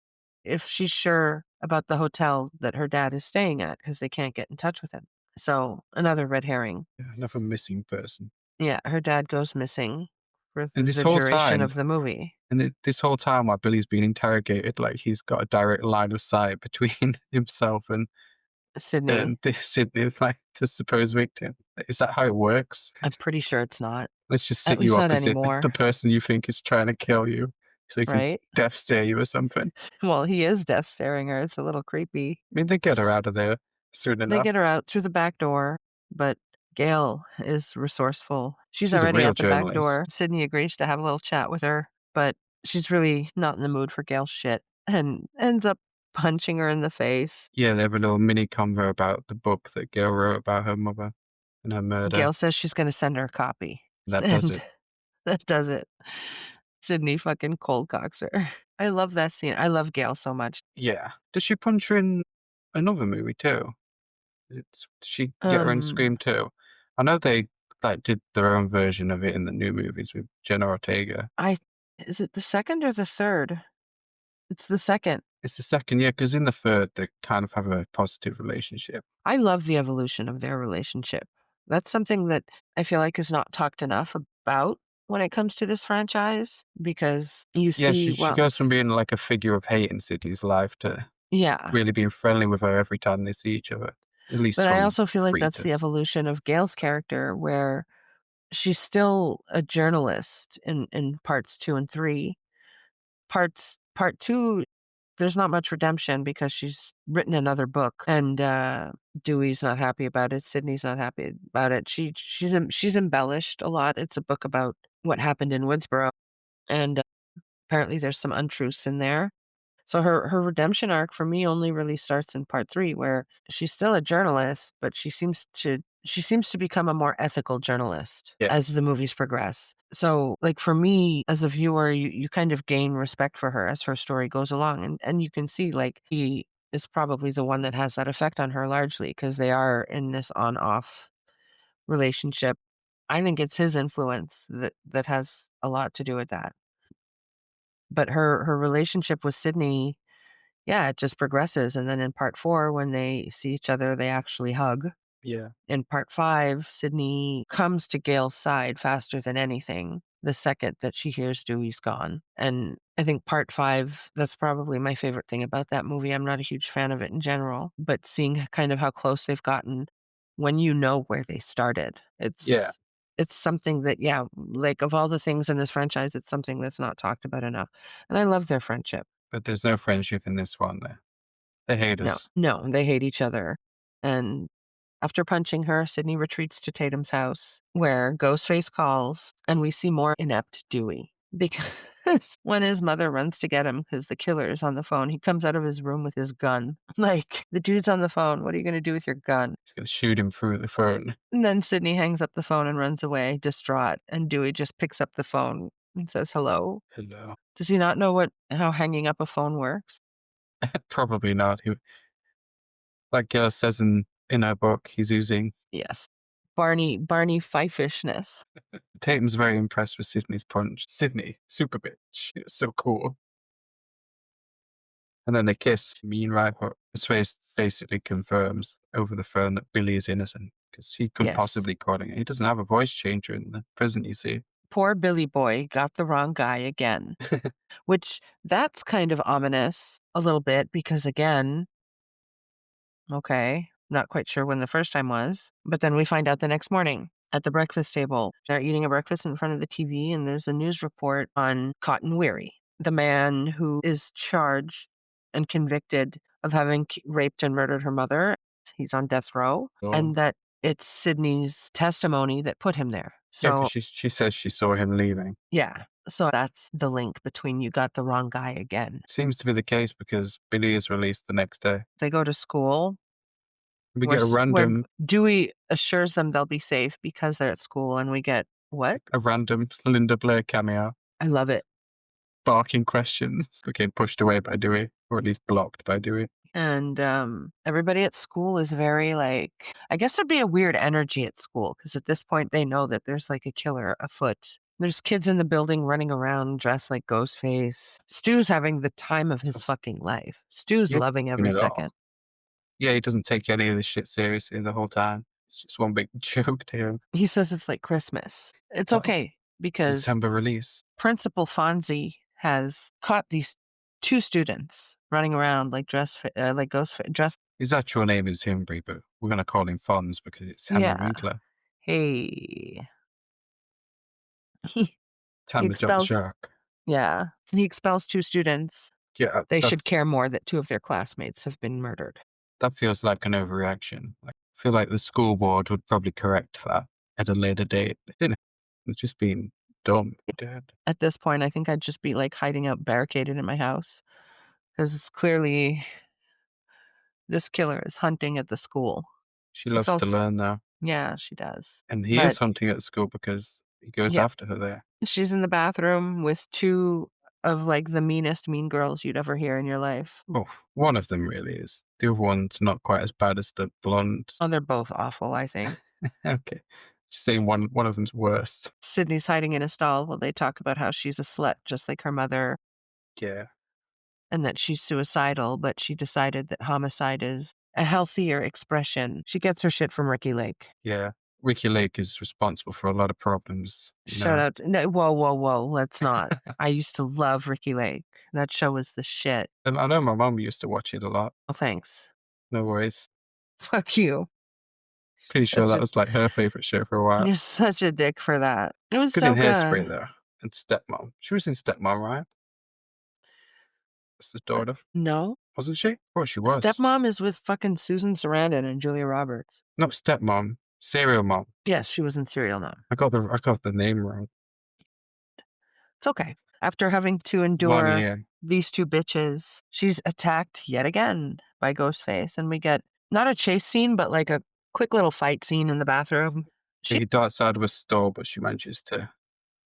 if she's sure about the hotel that her dad is staying at because they can't get in touch with him. So, another red herring. Yeah, another missing person. Yeah, her dad goes missing for And this the whole duration time, of the movie. this whole time while Billy's being interrogated, like he's got a direct line of sight between himself and Sydney, Sydney, like the supposed victim. Is that how it works? I'm pretty sure it's not. Let's just At sit you least not opposite the anymore, person you think is trying to kill you, so he can right? death stare you or something. Well, he is death staring her. It's a little creepy. I mean, they get her out of there soon They enough. get her out through the back door, but Gail is resourceful. She's She's a already real at the back door. journalist. Sydney agrees to have a little chat with her, but she's really not in the mood for Gail's shit and ends up punching her in the face. Yeah, they have a little mini convo about the book that Gail wrote about her mother and her murder. Gail says she's gonna send her a copy. That does And it. that does it. Sydney fucking cold cocks her. I love that scene. I love Gail so much. Yeah. Does she punch her in another movie too? Did she get her in Um, Scream 2? I know they did their own version of it in the new movies with Jenna Ortega. I is it the second or the third? It's the second. It's the second year because in the third they kind of have a positive relationship. I love the evolution of their relationship. That's something that I feel like is not talked enough about when it comes to this franchise because you Yeah, see, she well, goes from being like a figure of hate in City's life to yeah, really being friendly with her every time they see each other. At least but I from also feel like 3 that's to. the evolution of Gail's character where she's still a journalist in parts 2 and 3. Part 2, there's not much redemption because she's written another book and Dewey's not happy about it. Sydney's not happy about it. She's embellished a lot. It's a book about what happened in Woodsboro, and apparently there's some untruths in there. So her redemption arc for me only really starts in part 3 where she's still a journalist, but she seems to become a more ethical journalist Yeah. as the movies progress. So, like, for me as a viewer, you kind of gain respect for her as her story goes along, and you can see, like, is probably the one that has that effect on her largely because they are in this on-off relationship. I think it's his influence that has a lot to do with that. But her relationship with Sydney, yeah, it just progresses, and then in part 4, when they see each other, they actually hug. Yeah. In part 5, Sydney comes to Gail's side faster than anything the second that she hears Dewey's gone. And I think part 5, that's probably my favorite thing about that movie. I'm not a huge fan of it in general, but seeing kind of how close they've gotten when you know where they started. Yeah. It's something that, yeah, like of all the things in this franchise, it's something that's not talked about enough. And I love their friendship. But there's no friendship in this one there. They hate No, us. no, they hate each other. And after punching her, Sydney retreats to Tatum's house, where Ghostface calls, and we see more inept Dewey. Because when his mother runs to get him, because the killer is on the phone, he comes out of his room with his gun. Like, the dude's on the phone. What are you going to do with your gun? He's gonna shoot him through the phone. And then Sydney hangs up the phone and runs away, distraught. And Dewey just picks up the phone and says hello. Hello. Does he not know how hanging up a phone works? Probably not. Like Gail says in her book, he's using. Yes. Barney Fifishness. Tatum's very impressed with Sydney's punch. Sydney, super bitch. It's so cool. And then they kiss. Mean right hook. His face basically confirms over the phone that Billy is innocent because he couldn't Yes. possibly calling it. He doesn't have a voice changer in the prison, you see. Poor Billy Boy got the wrong guy again, which that's kind of ominous a little bit because, again, okay, not quite sure when the first time was, but then we find out the next morning at the breakfast table. They're eating a breakfast in front of the TV, and there's a news report on Cotton Weary, the man who is charged and convicted of having raped and murdered her mother. He's on death row, Oh. and that it's Sydney's testimony that put him there. Yeah, because So, she says she saw him leaving. yeah. So that's the link between you got the wrong guy again. Seems to be the case because Billy is released the next day. They go to school We get a where random, Dewey assures them they'll be safe because they're at school, and we get, "What?" a random Linda Blair cameo, I love it. barking questions, became pushed away by Dewey, or at least blocked by Dewey. And, everybody at school is very, like, I guess there'd be a weird energy at school because at this point, they know that there's, like, a killer afoot. There's kids in the building running around dressed like Ghostface. Stu's having the time of his fucking life. Stu's Yeah, loving in every it all. second. Yeah, he doesn't take any of this shit seriously the whole time. It's just one big joke to him. He says it's like Christmas. It's Well, okay because December release. Principal Fonzie has caught these 2 students running around like like dressed. His actual name is Himbry, but we're gonna call him Fonz because it's Henry Yeah. Winkler. Hey. He he Time to jump the expels shark. yeah. He expels 2 students. Yeah, They should care more that 2 of their classmates have been murdered. that feels like an overreaction. Like, I feel like the school board would probably correct that at a later date. They didn't. It's just being dumb, Dad. At this point, I think I'd just be, like, hiding out barricaded in my house because it's clearly this killer is hunting at the school. She It's loves to also learn though, yeah, she does. and he But is hunting at the school because he goes yeah. after her there. She's in the bathroom with 2 of, like, the meanest mean girls you'd ever hear in your life. Oh, one of them really is. The other one's not quite as bad as the blonde. Oh, they're both awful, I think. Okay, just saying one of them's worse. Sydney's hiding in a stall while they talk about how she's a slut just like her mother Yeah, and that she's suicidal, but she decided that homicide is a healthier expression. She gets her shit from Ricky Lake. yeah. Ricky Lake is responsible for a lot of problems. Shout out no, whoa, whoa, whoa, let's not. I used to love Ricky Lake. That show was the shit. And I know my mum used to watch it a lot. Oh, thanks. No worries. Fuck you. Pretty sure Such that a was like her favorite show for a while. you're such a dick for that. It was Good in so Hairspray good. though, and Stepmom. She was in Stepmom, right? That's the daughter, No. wasn't she? Oh, she was. Stepmom is with fucking Susan Sarandon and Julia Roberts. No, Stepmom, Serial Mom. Yes, she was in Serial Mom. I got the name wrong. It's okay. After having to One endure year. these 2 bitches, she's attacked yet again by Ghostface, and we get not a chase scene, but like a quick little fight scene in the bathroom. She He darts out of a stall, but she manages to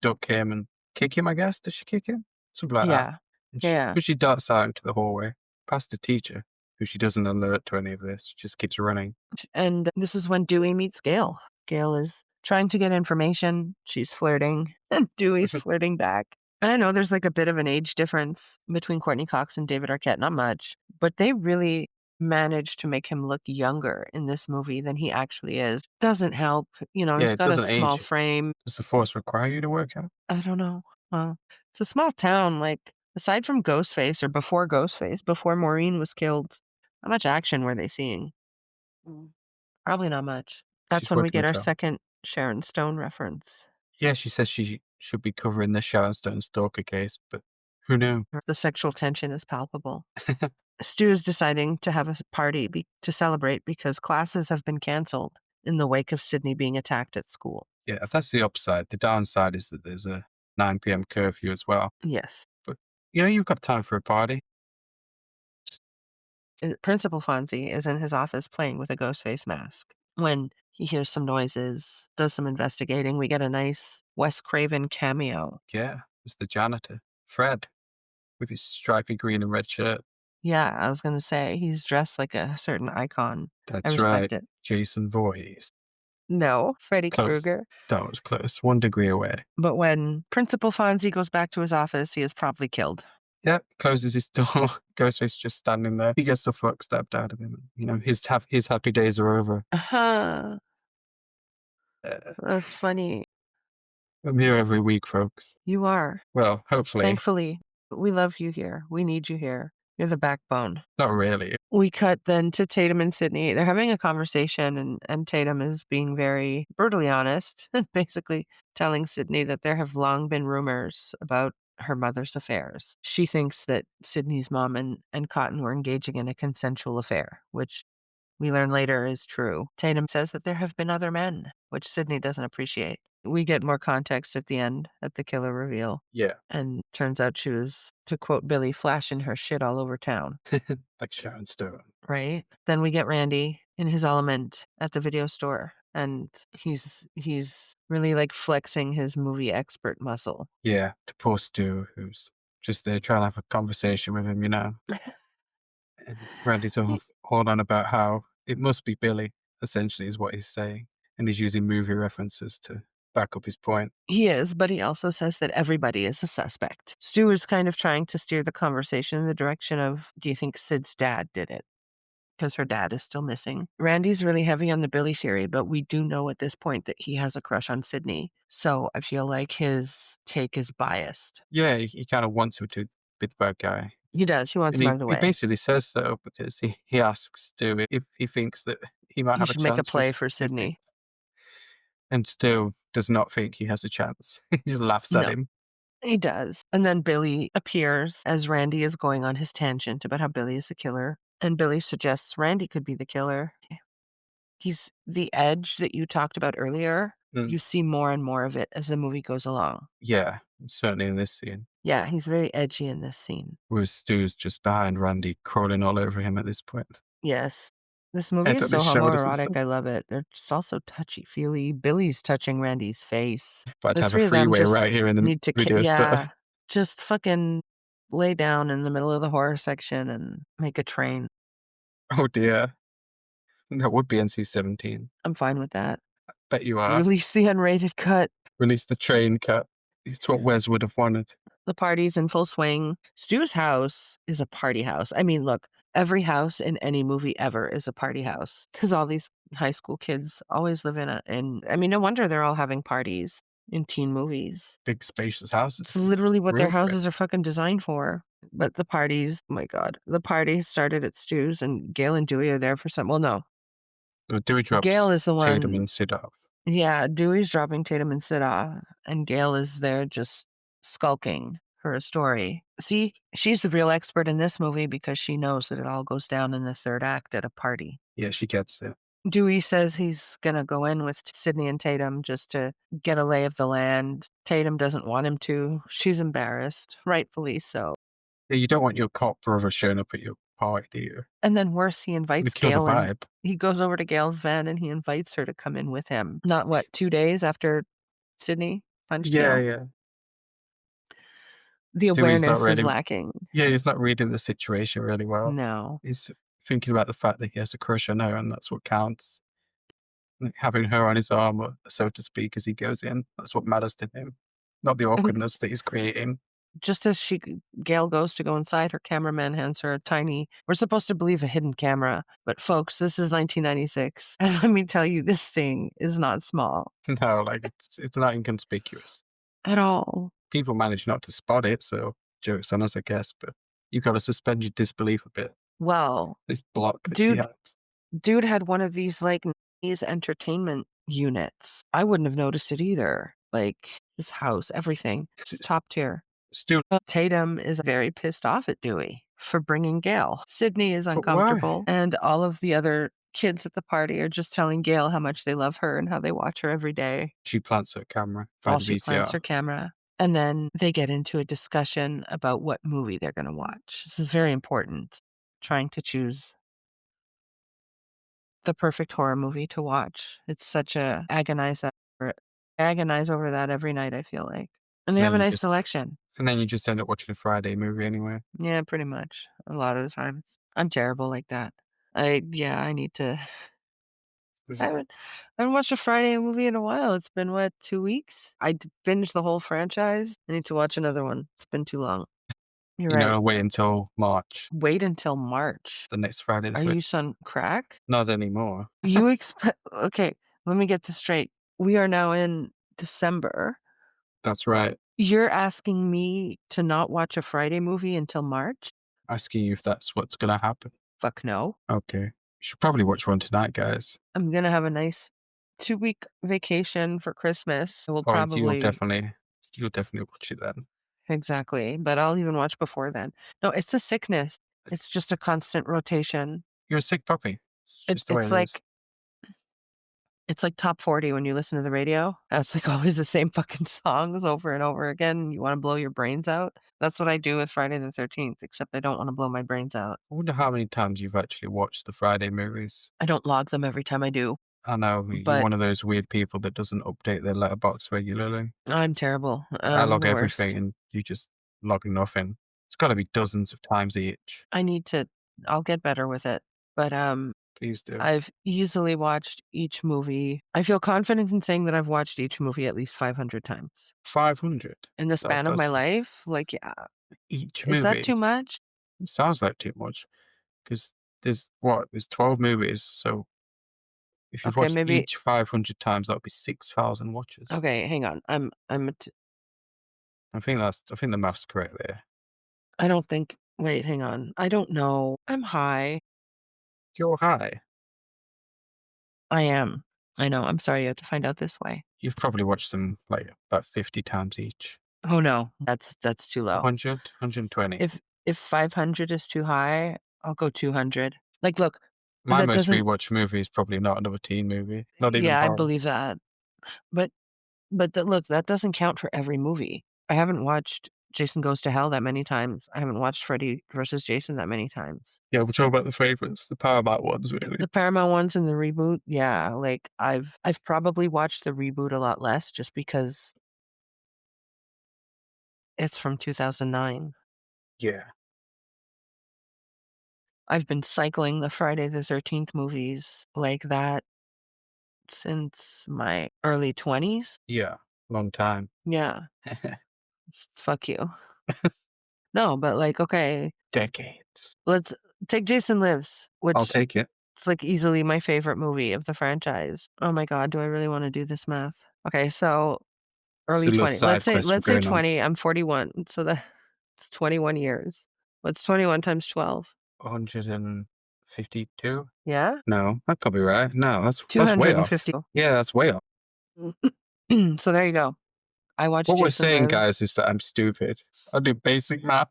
duck him and kick him, I guess. Does she kick him? Something like that. yeah. And Yeah. but she darts out into the hallway, past the teacher. who she doesn't alert to any of this. She just keeps running. And this is when Dewey meets Gail. Gail is trying to get information. She's flirting, and Dewey's flirting back. And I know there's like a bit of an age difference between Courtney Cox and David Arquette, not much, but they really managed to make him look younger in this movie than he actually is. Doesn't help. Yeah, He's it got a doesn't small age you. frame. Does the Force require you to work out? I don't know. Well, it's a small town. Like, aside from Ghostface or before Ghostface, before Maureen was killed, how much action were they seeing? Mm. Probably not much. That's She's when we working the get our job. second Sharon Stone reference. Yeah, she says she should be covering the Sharon Stone stalker case, but who knew? The sexual tension is palpable. Stu is deciding to have a party to celebrate because classes have been canceled in the wake of Sydney being attacked at school. Yeah, that's the upside. The downside is that there's a 9 p.m. curfew as well. Yes. But you've got time for a party. Principal Fonzie is in his office playing with a Ghostface mask. When he hears some noises, does some investigating, we get a nice Wes Craven cameo. Yeah, it's the janitor, Fred, with his stripy green and red shirt. Yeah, I was going to say, he's dressed like a certain icon. I That's right, respect it. Jason Voorhees. No, Freddy Close. Krueger. That was close. 1 degree away. But when Principal Fonzie goes back to his office, he is promptly killed. Yep, closes his door. Ghostface just standing there. He gets the fuck stabbed out of him. His happy days are over. Uh-huh. Uh, That's funny. I'm here every week, folks. You are. Well, hopefully. Thankfully, we love you here. We need you here. You're the backbone. Not really. We cut then to Tatum and Sydney. They're having a conversation, and Tatum is being very brutally honest, basically telling Sydney that there have long been rumors about her mother's affairs. She thinks that Sydney's mom and Cotton were engaging in a consensual affair, which we learn later is true. Tatum says that there have been other men, which Sydney doesn't appreciate. We get more context at the end, at the killer reveal. Yeah. And turns out she was, to quote Billy, flashing her shit all over town. Like Sharon Stone. Right? Then we get Randy in his element at the video store, and he's really like flexing his movie expert muscle. Yeah, to poor Stu, who's just there trying to have a conversation with him, And Randy's all on about how it must be Billy, essentially, is what he's saying. And he's using movie references to back up his point. He is, but he also says that everybody is a suspect. Stu is kind of trying to steer the conversation in the direction of, do you think Sid's dad did it? Because her dad is still missing. Randy's really heavy on the Billy theory, but we do know at this point that he has a crush on Sydney. So I feel like his take is biased. Yeah, he kind of wants to be the bad guy. He does. He wants And him out of the he way. basically says so because he asks Stu if he thinks that he might He have a should make a chance play with for Sydney. And Stu does not think he has a chance. He just laughs at No. him. He does. And then Billy appears as Randy is going on his tangent about how Billy is the killer. And Billy suggests Randy could be the killer. He's the edge that you talked about earlier. Mm. You see more and more of it as the movie goes along. Yeah, certainly in this scene. Yeah, he's very edgy in this scene. Whereas Stu's just behind Randy, crawling all over him at this point. Yes. This movie Head is on so his shoulders and homoerotic. stuff. I love it. They're just also touchy-feely. Billy's touching Randy's face. But The I'd have a 3 of them freeway just right here in the need to video yeah, stuff. just fucking lay down in the middle of the horror section and make a train. Oh dear. That would be NC-17. I'm fine with that. Bet you are. Release the unrated cut. Release the train cut. It's what Wes would have wanted. The party's in full swing. Stu's house is a party house. I mean, look, every house in any movie ever is a party house because all these high school kids always live I mean, no wonder they're all having parties in teen movies. Big spacious houses. It's literally what their Real for it. houses are fucking designed for. But the parties, oh my God, the party started at Stu's and Gail and Dewey are there for well, no. Dewey drops Gail is the Tatum one. and Sid off. Yeah, Dewey's dropping Tatum and Sid off, and Gail is there just skulking for a story. See, she's the real expert in this movie because she knows that it all goes down in the third act at a party. Yeah, she gets it. Dewey says he's going to go in with Sydney and Tatum just to get a lay of the land. Tatum doesn't want him to. She's embarrassed, rightfully so. Yeah, you don't want your cop brother showing up at your party, do you? And then worse, he invites To kill the Gail in. vibe. He goes over to Gail's van and he invites her to come in with him. Not, 2 days after Sydney punched Gail? Yeah. The Dewey's not awareness is ready. lacking. Yeah, he's not reading the situation really well. No. He's thinking about the fact that he has a crush on her and that's what counts. Like having her on his arm, so to speak, as he goes in. That's what matters to him, not the And awkwardness that he's creating. just as Gail goes to go inside, her cameraman hands her a tiny, we're supposed to believe a hidden camera, but folks, this is 1996. And let me tell you, this thing is not small No, like it's not inconspicuous. at all. People manage not to spot it, so joke's on us, I guess. But you got to suspend your disbelief a bit. Well, This block that she dude had. dude had one of these, like, 90s entertainment units. I wouldn't have noticed it either. Like, his house, everything. It's top tier. Still, Tatum is very pissed off at Dewey for bringing Gail. Sydney is but why? uncomfortable, and all of the other kids at the party are just telling Gail how much they love her and how they watch her every day She plants her camera by while the she plants VCR. her camera. And then they get into a discussion about what movie they're going to watch. This is very important. Trying to choose the perfect horror movie to watch. It's such a agonize over that every night, I feel like. And they And have then a you nice just selection. and then you just end up watching a Friday movie anyway. Yeah, pretty much. A lot of the time. I'm terrible like that. I need to I haven't I haven't watched a Friday movie in a while. It's been what, 2 weeks? Binged the whole franchise. I need to watch another one. It's been too long. You're You right. know, wait until March, Wait until March. the next Friday the Are 1st. you on crack? Not anymore. You expect Okay, let me get this straight. We are now in December. That's right. You're asking me to not watch a Friday movie until March? Asking you if that's what's gonna happen. Fuck no. Okay. You should probably watch one tonight, guys. I'm gonna have a nice 2-week vacation for Christmas. We'll Or probably you'll definitely watch it then. Exactly, but I'll even watch before then. No, it's a sickness. It's just a constant rotation. You're a sick puppy. It's It just the way it's it is. like it's like top 40 when you listen to the radio. It's like always the same fucking songs over and over again, you wanna blow your brains out. That's what I do with Friday the 13th, except I don't wanna blow my brains out. I wonder how many times you've actually watched the Friday movies. I don't log them every time I do, I know you're but one of those weird people that doesn't update their letterbox regularly. I'm terrible. I I'm log the everything worst. and you just log nothing. It's gotta be dozens of times each. I need to I'll get better with it, but, Please do. I've easily watched each movie. I feel confident in saying that I've watched each movie at least 500 times. 500. In the That, span of my that's life? Like, yeah. each Is that too movie. much? It sounds like too much because there's what? There's 12 movies. So if you've Okay, watched maybe each 500 times, that'll be 6,000 watches. okay, hang on. I think the math's correct there. I don't think wait, hang on. I don't know. I'm high. You're high. I am. I know. I'm sorry you have to find out this way. You've probably watched them like about 50 times each. Oh, no. That's too low. 100, 120. If 500 is too high, I'll go 200. Like, look, My that most doesn't rewatched movie is probably not another teen movie. Not even yeah, I horror. believe that. But look, that doesn't count for every movie. I haven't watched Jason Goes to Hell that many times. I haven't watched Freddy versus Jason that many times. Yeah, we're talking about the favorites, the Paramount ones, really. The Paramount ones and the reboot, yeah, like, I've probably watched the reboot a lot less just because it's from 2009. Yeah, I've been cycling the Friday the 13th movies like that since my early 20s. yeah, long time. Yeah, fuck you. No, but, like, okay, Decades. let's take Jason Lives, I'll which take it. it's, like, easily my favorite movie of the franchise. Oh my god, do I really wanna do this math? Okay, so It's early a little 20 side quest we're let's say going on. 20, I'm 41, so that's 21 years. What's 21 times 12? 152? Yeah? No, that could be right. No, that's way off. 250. Yeah, that's way off. So there you go. I watched What we're Jason saying, Lives. guys, is that I'm stupid. I do basic math.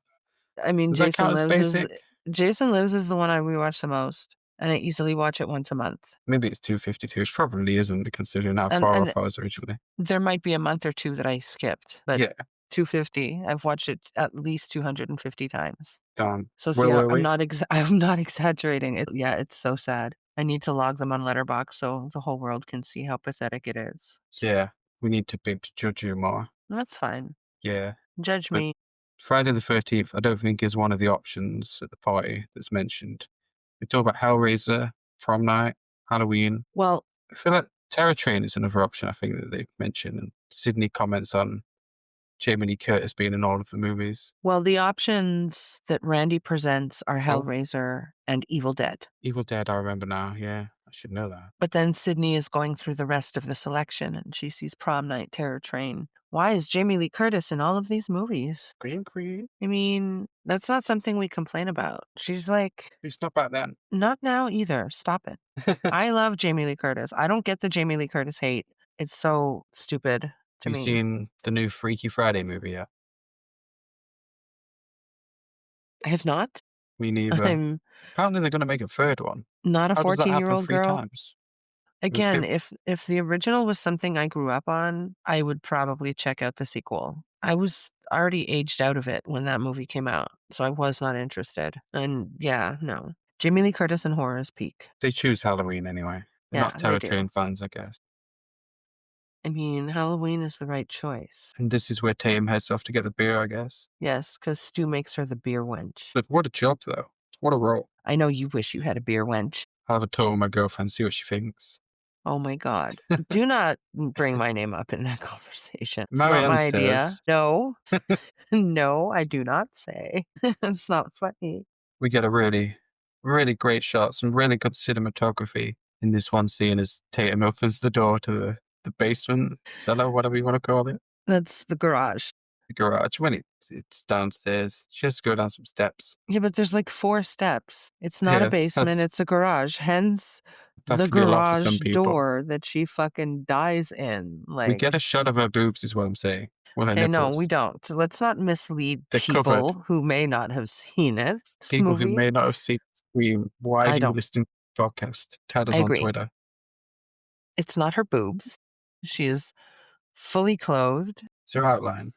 I mean, Does that count as basic? Jason Lives is the one I rewatch the most, and I easily watch it once a month. Maybe it's 252. It probably isn't, considering how And far and off I was originally. there might be a month or 2 that I skipped, but Yeah, 250, I've watched it at least 250 times. darn. So see, I'm Wait. not I'm not exaggerating. Yeah, it's so sad. I need to log them on Letterboxd so the whole world can see how pathetic it is. Yeah, we need to be able to judge you more. That's fine. Yeah, Judge but me. Friday the 13th, I don't think is one of the options at the party that's mentioned. We talk about Hellraiser, Prom Night, Halloween. Well I feel like Terror Train is another option I think that they've mentioned, and Sydney comments on Jamie Lee Curtis being in all of the movies. well, the options that Randy presents are Oh, Hellraiser and Evil Dead. Evil Dead, I remember now. Yeah, I should know that. But then Sydney is going through the rest of the selection, and she sees Prom Night, Terror Train. Why is Jamie Lee Curtis in all of these movies? Green Queen? I mean, that's not something we complain about. She's like, It's not back then. "Not now either, stop it." Have I love Jamie Lee Curtis. I don't get the Jamie Lee Curtis hate. It's so stupid to you me. seen the new Freaky Friday movie yet? I have not. Me neither. I'm Apparently they're gonna make a third one. not a How does that happen 14-year-old 3 girl. times? Again, It if the original was something I grew up on, I would probably check out the sequel. I was already aged out of it when that movie came out, so I was not interested. And yeah, no. Jamie Lee Curtis in horror is peak. they choose Halloween anyway. They're Yeah, not they Terror do. Train fans, I guess. I mean, Halloween is the right choice. And this is where Tatum heads off to get the beer, I guess. Yes, because Stu makes her the beer wench. But what a job, though. What a role. I know you wish you had a beer wench. I'll have a talk with my girlfriend, see what she thinks. Oh my god. Do not bring my name up in that conversation. It's not Marianne my idea. says No. No, I do not say. It's not funny. we get a really, really great shot, some really good cinematography in this one scene as Tatum opens the door to the basement, cellar, whatever you want to call it, That's the garage. the garage. When it's downstairs, she has to go down some steps. Yeah, but there's like 4 steps. It's not a Yeah, basement, it's a garage. Hence that the could be a lot for some garage people. door that she fucking dies in. We get a Like, shot of her boobs, is what I'm saying. Well, her okay, no, we nipples. don't. So let's not mislead They're covered. people who may not have seen it. This People who movie, may not have seen Scream, why I do you don't. listen to the podcast? Tag I us on agree. Twitter. It's not her boobs. She is fully clothed, It's her outline.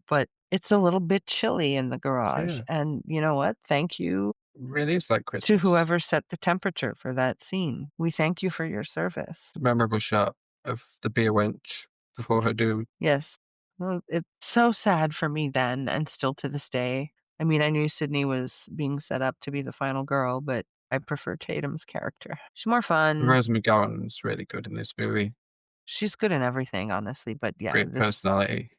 but it's a little bit chilly in the garage. Yeah, And you know what? Thank you it really is like to Christmas. whoever set the temperature for that scene. We thank you for your service. The memorable shot of the beer wench before her doom. Yes. Well, it's so sad for me then and still to this day. I mean, I knew Sydney was being set up to be the final girl, but I prefer Tatum's character. She's more fun. Rose McGowan's really good in this movie. She's good in everything, honestly, but yeah, Great personality.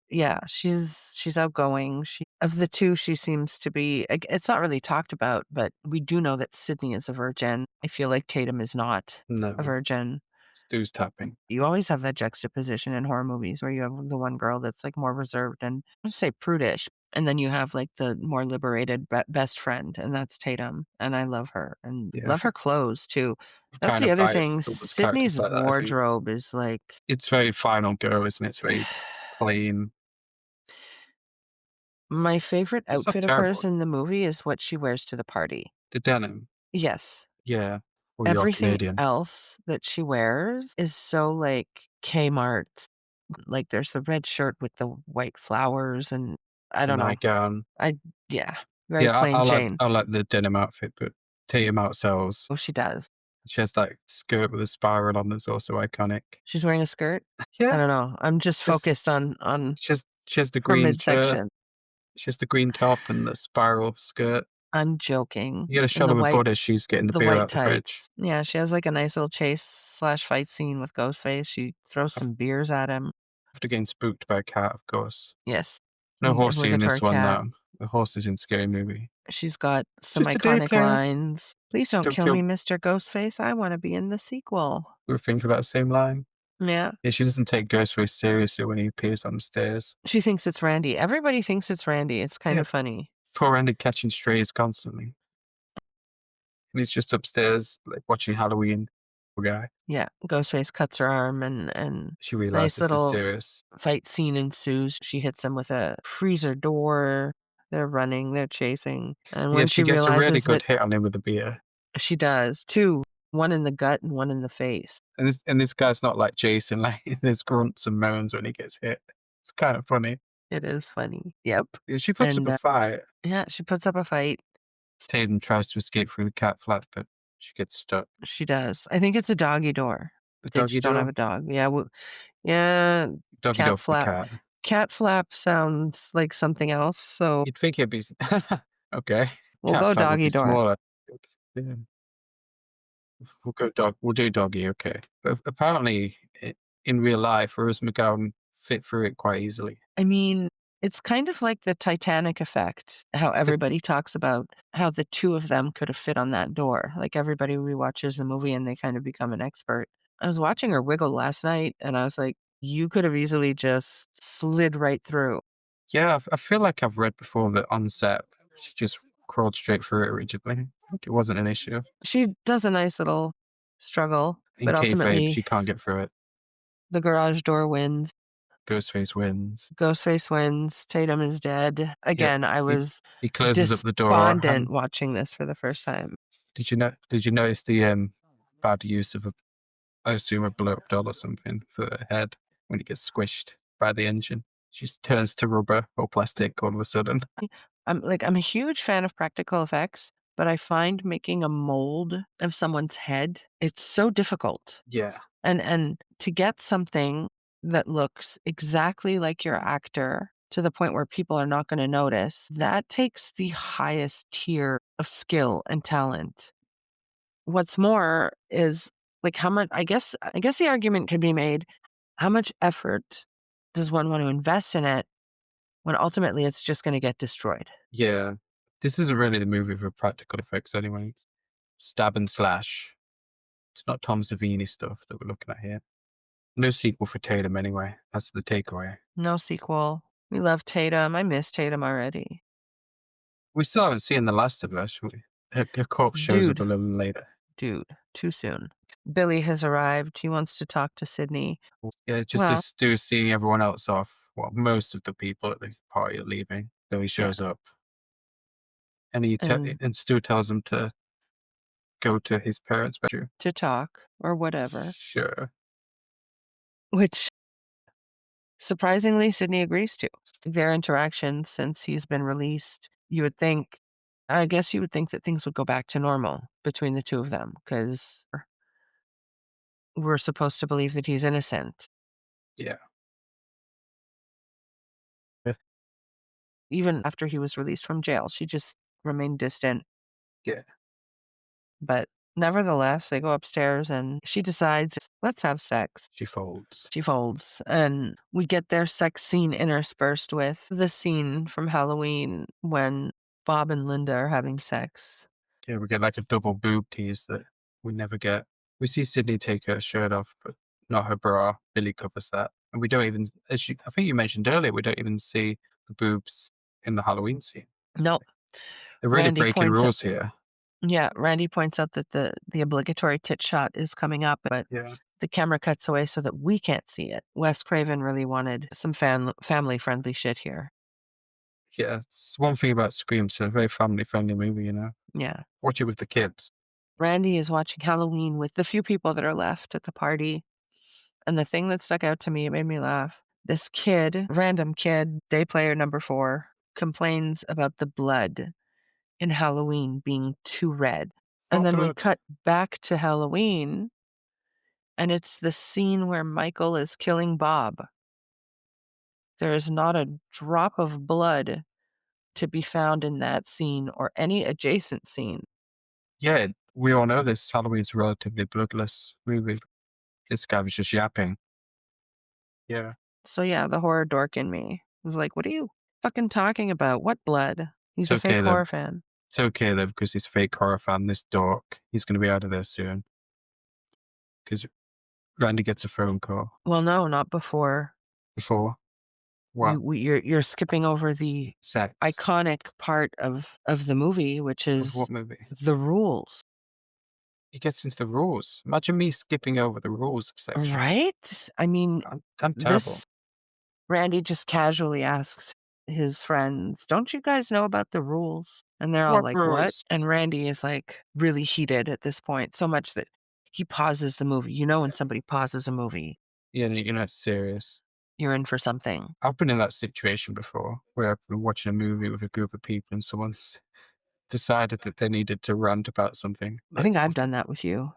she's outgoing. She of the 2, she seems to be it's not really talked about, but we do know that Sydney is a virgin. I feel like Tatum is not a No, virgin. Stu's tapping. You always have that juxtaposition in horror movies where you have the one girl that's, like, more reserved and let's say prudish, and then you have, like, the more liberated best friend, and that's Tatum, and I love her, and Yeah, I love her think clothes too. I'm That's kind the of other thing, biased towards characters Sydney's like that, I think. wardrobe is, like It's very final girl, isn't it? It's very plain. my favorite It's not outfit of terrible. hers in the movie is what she wears to the party. The denim. Yes. Yeah. Well, you're Everything Canadian. else that she wears is so, like, Kmart. Like, there's the red shirt with the white flowers, and I The don't know. nightgown. I yeah, very Yeah, plain Jane. I like the denim outfit, but Tatum outsells. Oh, she does. She has that skirt with a spiral on that's also iconic. She's wearing a skirt? I Yeah, don't know. I'm just just focused on she has the her green shirt, midsection. she has the green top and the spiral skirt. I'm joking. You get a And shot of a butt as she's getting the the beer white out the fridge. tights. Yeah, she has, like, a nice little chase/fight scene with Ghostface. She throws some beers at him. After getting spooked by a cat, of course. Yes. No The horsey in obligatory this one, cat. though. The horse is in Scary Movie. She's got some Just a day, iconic player. lines. "Please don't Don't kill me, kill. Mr. Ghostface. I wanna be in the sequel." We were thinking about the same line. Yeah. Yeah, she doesn't take Ghostface seriously when he appears on the stairs. She thinks it's Randy. Everybody thinks it's Randy. It's kind Yeah, of funny. poor Andy catching strays constantly. And he's just upstairs, like, watching Halloween. Poor guy. Yeah, Ghostface cuts her arm and She nice realizes it's little serious. fight scene ensues. She hits him with a freezer door. They're running, they're chasing, and Yeah, when she she gets a really realizes good that hit on him with the beer. she does 2, one in the gut and one in the face. And this guy's not like Jason, like, there's grunts and moans when he gets hit. It's kind of funny. It is funny. Yep, Yeah, she puts up and, a fight. yeah, she puts up a fight. Tatum tries to escape through the cat flap, but she gets stuck. She does. I think it's a doggy door. The They doggy just don't have door? a dog. Yeah, yeah, Doggy door cat for the flap. cat. Cat flap sounds like something else, so You'd think it'd be okay. we'll Cat go flap would doggy be door. smaller. Yeah. We'll go dog. We'll do doggy. Okay. But apparently, in real life, Rose McGowan fit through it quite easily. I mean, it's kind of like the Titanic effect, how everybody talks about how the two of them could have fit on that door. Like everybody rewatches the movie and they kind of become an expert. I was watching her wiggle last night and I was like, you could have easily just slid right through. Yeah, I feel like I've read before that on set she just crawled straight through it originally. Like it wasn't an issue. She does a nice little struggle, In but kayfabe, ultimately she can't get through it. the garage door wins. Ghostface wins. Ghostface wins. Tatum is dead. Yep. Again, I He, was he closes up the door. despondent watching this for the first time. Did you notice the bad use of I assume a blow up doll or something for her head when it gets squished by the engine? She just turns to rubber or plastic all of a sudden. I'm a huge fan of practical effects, but I find making a mold of someone's head, it's so difficult. Yeah. And to get something that looks exactly like your actor to the point where people are not gonna notice, that takes the highest tier of skill and talent. What's more is, like, how much I guess the argument could be made, how much effort does one want to invest in it when ultimately it's just gonna get destroyed? Yeah. This isn't really the movie for practical effects anyway. Stab and slash. It's not Tom Savini stuff that we're looking at here. No sequel for Tatum anyway. That's the takeaway. No sequel. We love Tatum. I miss Tatum already. We still haven't seen the last of her, should we? Her corpse shows up a Dude, little later. dude, too soon. Billy has arrived. He wants to talk to Sydney. Yeah, just Well, to do seeing everyone else off. Well, most of the people at the party are leaving. So he yeah, shows up and and Stu tells him to go to his parents' bedroom. to talk or whatever, Sure. which surprisingly Sydney agrees to. Their interaction since he's been released, I guess you would think that things would go back to normal between the two of them because we're supposed to believe that he's innocent. Yeah. Yeah. Even after he was released from jail, she just remained distant. Yeah. But nevertheless, they go upstairs and she decides, let's have sex. She folds. She folds, and we get their sex scene interspersed with the scene from Halloween when Bob and Linda are having sex. Yeah, we get like a double boob tease that we never get. We see Sydney take her shirt off, but not her bra. Billy covers that. And we don't even, I think you mentioned earlier, we don't even see the boobs in the Halloween scene. No, They're really Randy breaking points out rules here. yeah, Randy points out that the obligatory tit shot is coming up, but Yeah. the camera cuts away so that we can't see it. Wes Craven really wanted some family-friendly shit here. Yeah. It's one thing about Scream. It's a very family friendly movie, you know? Yeah. Watch it with the kids. Randy is watching Halloween with the few people that are left at the party. And the thing that stuck out to me, it made me laugh. This kid, random kid, day player number 4, complains about the blood in Halloween being too red. And Not then we blood. cut back to Halloween, and it's the scene where Michael is killing Bob. There is not a drop of blood to be found in that scene or any adjacent scene. Yeah, we all know this. Halloween's a relatively bloodless movie. This guy was just yapping. Yeah. So yeah, the horror dork in me was like, "What are you fucking talking about? What blood?" He's It's a fake okay though. horror fan. It's okay though, because he's a fake horror fan. This dork, he's going to be out of there soon. Because Randy gets a phone call Well, no, not before. before what? You're skipping over the Sex. iconic part of the movie, which Of is what movie? the rules. He gets into the rules. Imagine me skipping over the rules of section. Right? I mean, I'm terrible. this Randy just casually asks his friends, "Don't you guys know about the rules?" And they're all What like, "What?" rules? And Randy is, like, really heated at this point, so much that he pauses the movie. You know when somebody pauses a movie, Yeah, you're not serious. you're in for something. I've been in that situation before where I've been watching a movie with a group of people and someone's decided that they needed to rant about something. I Like, think I've done that with you.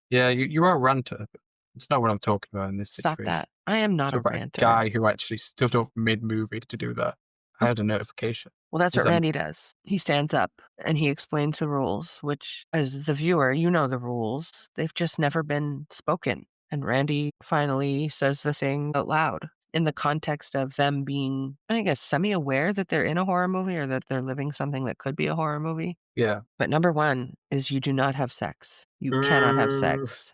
yeah, you are a ranter, but it's not what I'm talking about in this Stop situation. that. I am not Talk a about a ranter. guy who actually stood up mid movie to do that. I had a notification. Well, that's Is what that Randy does. He stands up and he explains the rules, which, as the viewer, you know the rules. They've just never been spoken. And Randy finally says the thing out loud in the context of them being, I guess, semi aware that they're in a horror movie or that they're living something that could be a horror movie. yeah. But number one is you do not have sex. You cannot have Ooh, sex.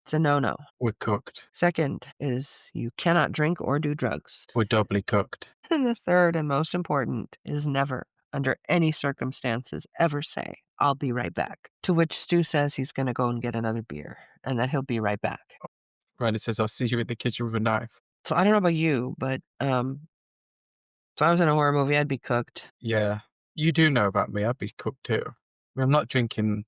It's a no no. we're cooked. Second is you cannot drink or do drugs. We're doubly cooked. And the third and most important is never, under any circumstances, ever say, I'll be right back. To which Stu says he's going to go and get another beer and that he'll be right back. Randy says, I'll see you in the kitchen with a knife. So I don't know about you, but if I was in a horror movie, I'd be cooked. Yeah. You do know about me. I'd be cooked too. I'm not drinking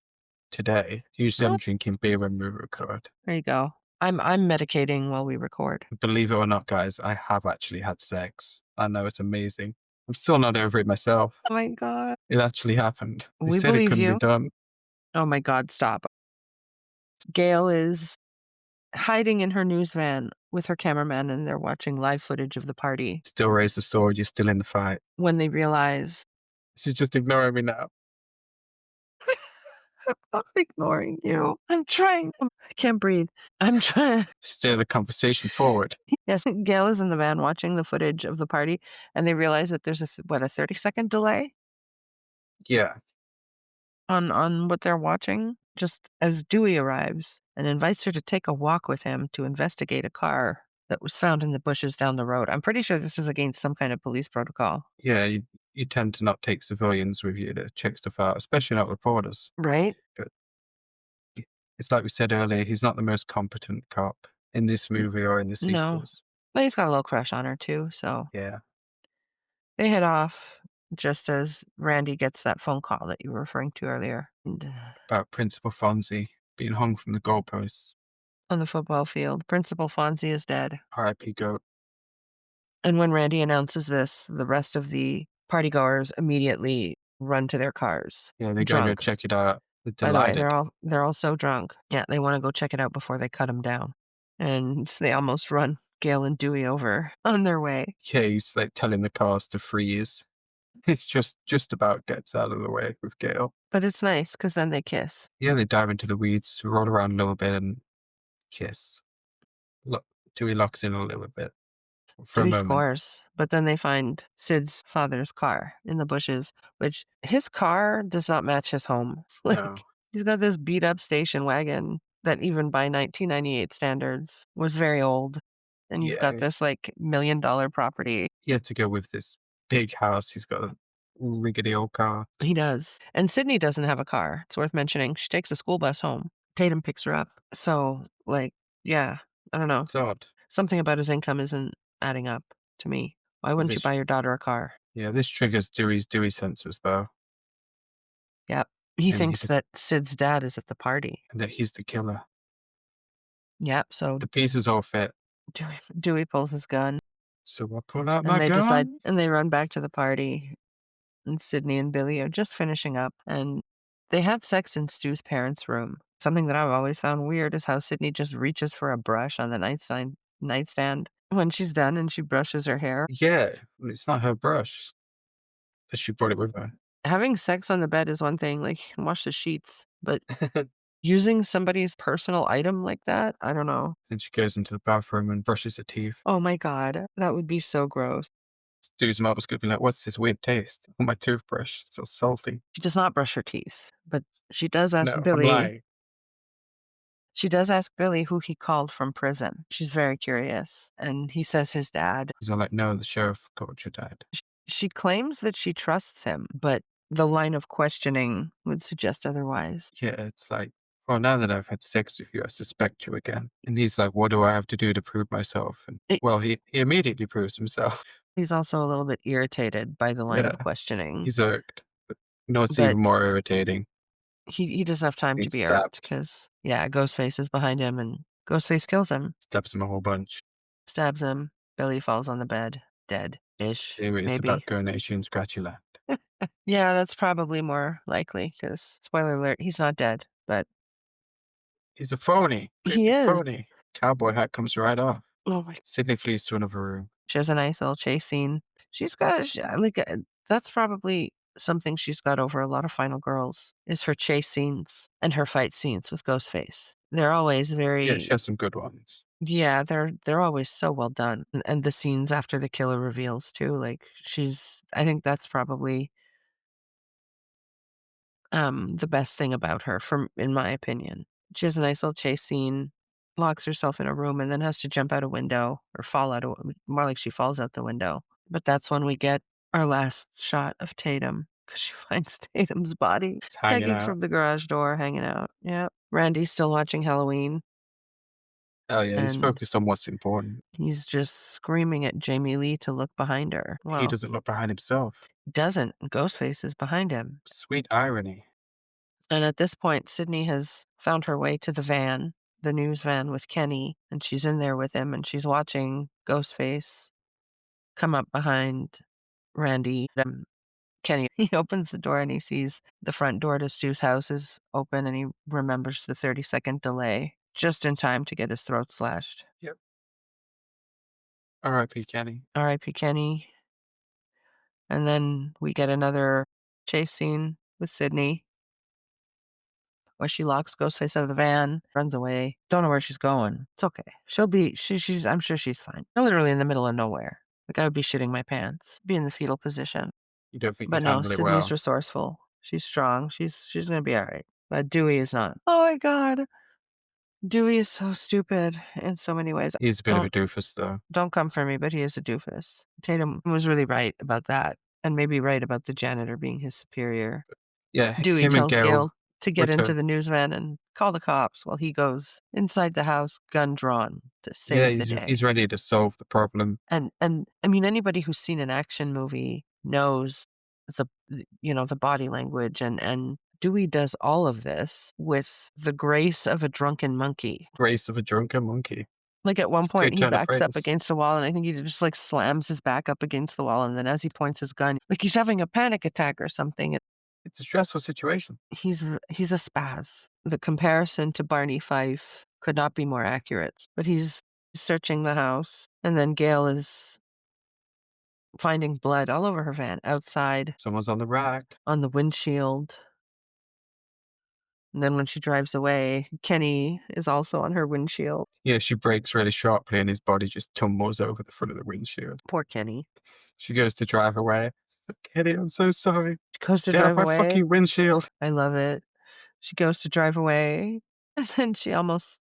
today. Usually I'm Oh, drinking beer when we record. there you go. I'm medicating while we record. Believe it or not, guys, I have actually had sex. I know it's amazing. I'm still not over it myself. Oh my God. It actually happened. They We said it believe couldn't be you. done. Oh my God, stop. Gail is hiding in her news van with her cameraman and they're watching live footage of the party Still raise the sword. You're still in the fight. when they realize She's just ignoring me now. I'm not ignoring you. I'm trying. I can't breathe. I'm trying. Steer the conversation forward. Yes, Gail is in the van watching the footage of the party, and they realize that there's a 30-second delay Yeah. on what they're watching. Just as Dewey arrives and invites her to take a walk with him to investigate a car that was found in the bushes down the road. I'm pretty sure this is against some kind of police protocol, Yeah. You tend to not take civilians with you to check stuff out, especially not reporters. right? But it's like we said earlier, he's not the most competent cop in this N- movie or in the No, sequels. but he's got a little crush on her too. So Yeah. they head off just as Randy gets that phone call that you were referring to earlier. And, About Principal Fonzie being hung from the goalposts. on the football field, Principal Fonzie is dead. R.I.P. Goat. And when Randy announces this, the rest of the partygoers immediately run to their cars, Yeah, they gotta go drunk. check it out. They're By the way, delighted. they're all so drunk. Yeah, they want to go check it out before they cut him down. And they almost run Gail and Dewey over on their way. Yeah, he's like telling the cars to freeze. It's just about gets out of the way with Gale. But it's nice because then they kiss. Yeah, they dive into the weeds, roll around a little bit, and kiss. Look, Dewey locks in a little bit for a Dewey moment. scores, but then they find Sid's father's car in the bushes, which his car does not match his home. No. Like, he's got this beat up station wagon that even by 1998 standards was very old. And you've Yeah, got this like $1 million property. he had to go with this big house. He's got a rickety old car. He does. And Sydney doesn't have a car. It's worth mentioning. She takes a school bus home. Tatum picks her up. So, like, yeah, I don't know. It's odd. Something about his income isn't adding up to me. Why wouldn't you This, buy your daughter a car? yeah, this triggers Dewey's Dewey sensors though, Yep. He and he thinks just that Sid's dad is at the party. and that he's the killer. Yep. So The pieces all fit. Dewey pulls his gun So I pull out and my gun. they run back to the party. And Sydney and Billy are just finishing up and they had sex in Stu's parents' room. Something that I've always found weird is how Sydney just reaches for a brush on the nightstand when she's done and she brushes her hair. Yeah, it's not her brush. But she brought it with her. Having sex on the bed is one thing, like you can wash the sheets, but using somebody's personal item like that, I don't know. Then she goes into the bathroom and brushes her teeth. Oh my God, that would be so gross. Stu's mom was gonna be like, "What's this weird taste on my toothbrush? It's so salty." She does not brush her teeth, but she does ask No, I'm Billy. lying. She does ask Billy who he called from prison. She's very curious, and he says his dad. He's all like, "No, the sheriff caught your dad." She claims that she trusts him, but the line of questioning would suggest otherwise. Yeah, it's like, well, now that I've had sex with you, I suspect you again. And he's like, "What do I have to do to prove myself?" And It, well, he immediately proves himself. he's also a little bit irritated by the line Yeah, of questioning, he's irked. But you know what's but even more irritating? he doesn't have time Being to be irked stabbed. because, yeah, Ghostface is behind him, and Ghostface kills him, Stabs him a whole bunch. stabs him. Billy falls on the bed, dead-ish, Anyway, it's about maybe. going to Itchy and Scratchy Land. Yeah, that's probably more likely because, spoiler alert, he's not dead, but He's a phony. Great he big is. phony. Cowboy hat comes right off. Oh my. Sydney flees to another room. She has a nice little chase scene. She's got that's probably something she's got over a lot of final girls is her chase scenes and her fight scenes with Ghostface. They're always Yeah, she very has some good ones. yeah, they're always so well done, and the scenes after the killer reveals too, like, I think that's probably, the best thing about her from in my opinion. She has a nice little chase scene, locks herself in a room, and then has to jump out a window or fall out a more like she falls out the window. But that's when we get our last shot of Tatum because she finds Tatum's body It's hanging hanging out. from the garage door, hanging out. Yep. Randy's still watching Halloween, Oh, yeah, he's and focused on what's important. he's just screaming at Jamie Lee to look behind her. He Well, doesn't look behind himself. he doesn't. Ghostface is behind him. Sweet irony. And at this point, Sydney has found her way to the van, the news van with Kenny, and she's in there with him and she's watching Ghostface come up behind Randy. Kenny, he opens the door and he sees the front door to Stu's house is open and he remembers the 30-second delay just in time to get his throat slashed. Yep. R.I.P. Kenny. R.I.P. Kenny. And then we get another chase scene with Sydney where she locks Ghostface out of the van, runs away. Don't know where she's going. It's okay. She's I'm sure she's fine. I'm literally in the middle of nowhere. Like I would be shitting my pants, be in the fetal position. You don't think But you'd no, handle it Sydney's well? resourceful. She's strong. She's gonna be all right. But Dewey is not. Oh my god. Dewey is so stupid in so many ways. He's a bit of a doofus, though. Don't come for me, but he is a doofus. Tatum was really right about that, and maybe right about the janitor being his superior. Yeah, Dewey him and tells Gail Gail to get into return. the news van and call the cops while he goes inside the house, gun drawn, to Yeah, save the he's day. ready to solve the problem. And I mean, anybody who's seen an action movie knows the body language and Dewey does all of this with the grace of a drunken monkey. Grace of a drunken monkey. Like, at It's one a great point, he turn of backs up phrase. against a wall, and I think he just, like, slams his back up against the wall, and then as he points his gun, like he's having a panic attack or something. It's a stressful situation. He's a spaz. The comparison to Barney Fife could not be more accurate, but he's searching the house, and then Gail is finding blood all over her van, outside, Someone's on the rack. on the windshield, and then when she drives away, Kenny is also on her windshield. Yeah, she brakes really sharply and his body just tumbles over the front of the windshield. Poor Kenny. She goes to drive away. Kenny, I'm so sorry. She goes to Get off drive my away. fucking windshield. I love it. She goes to drive away, and then she almost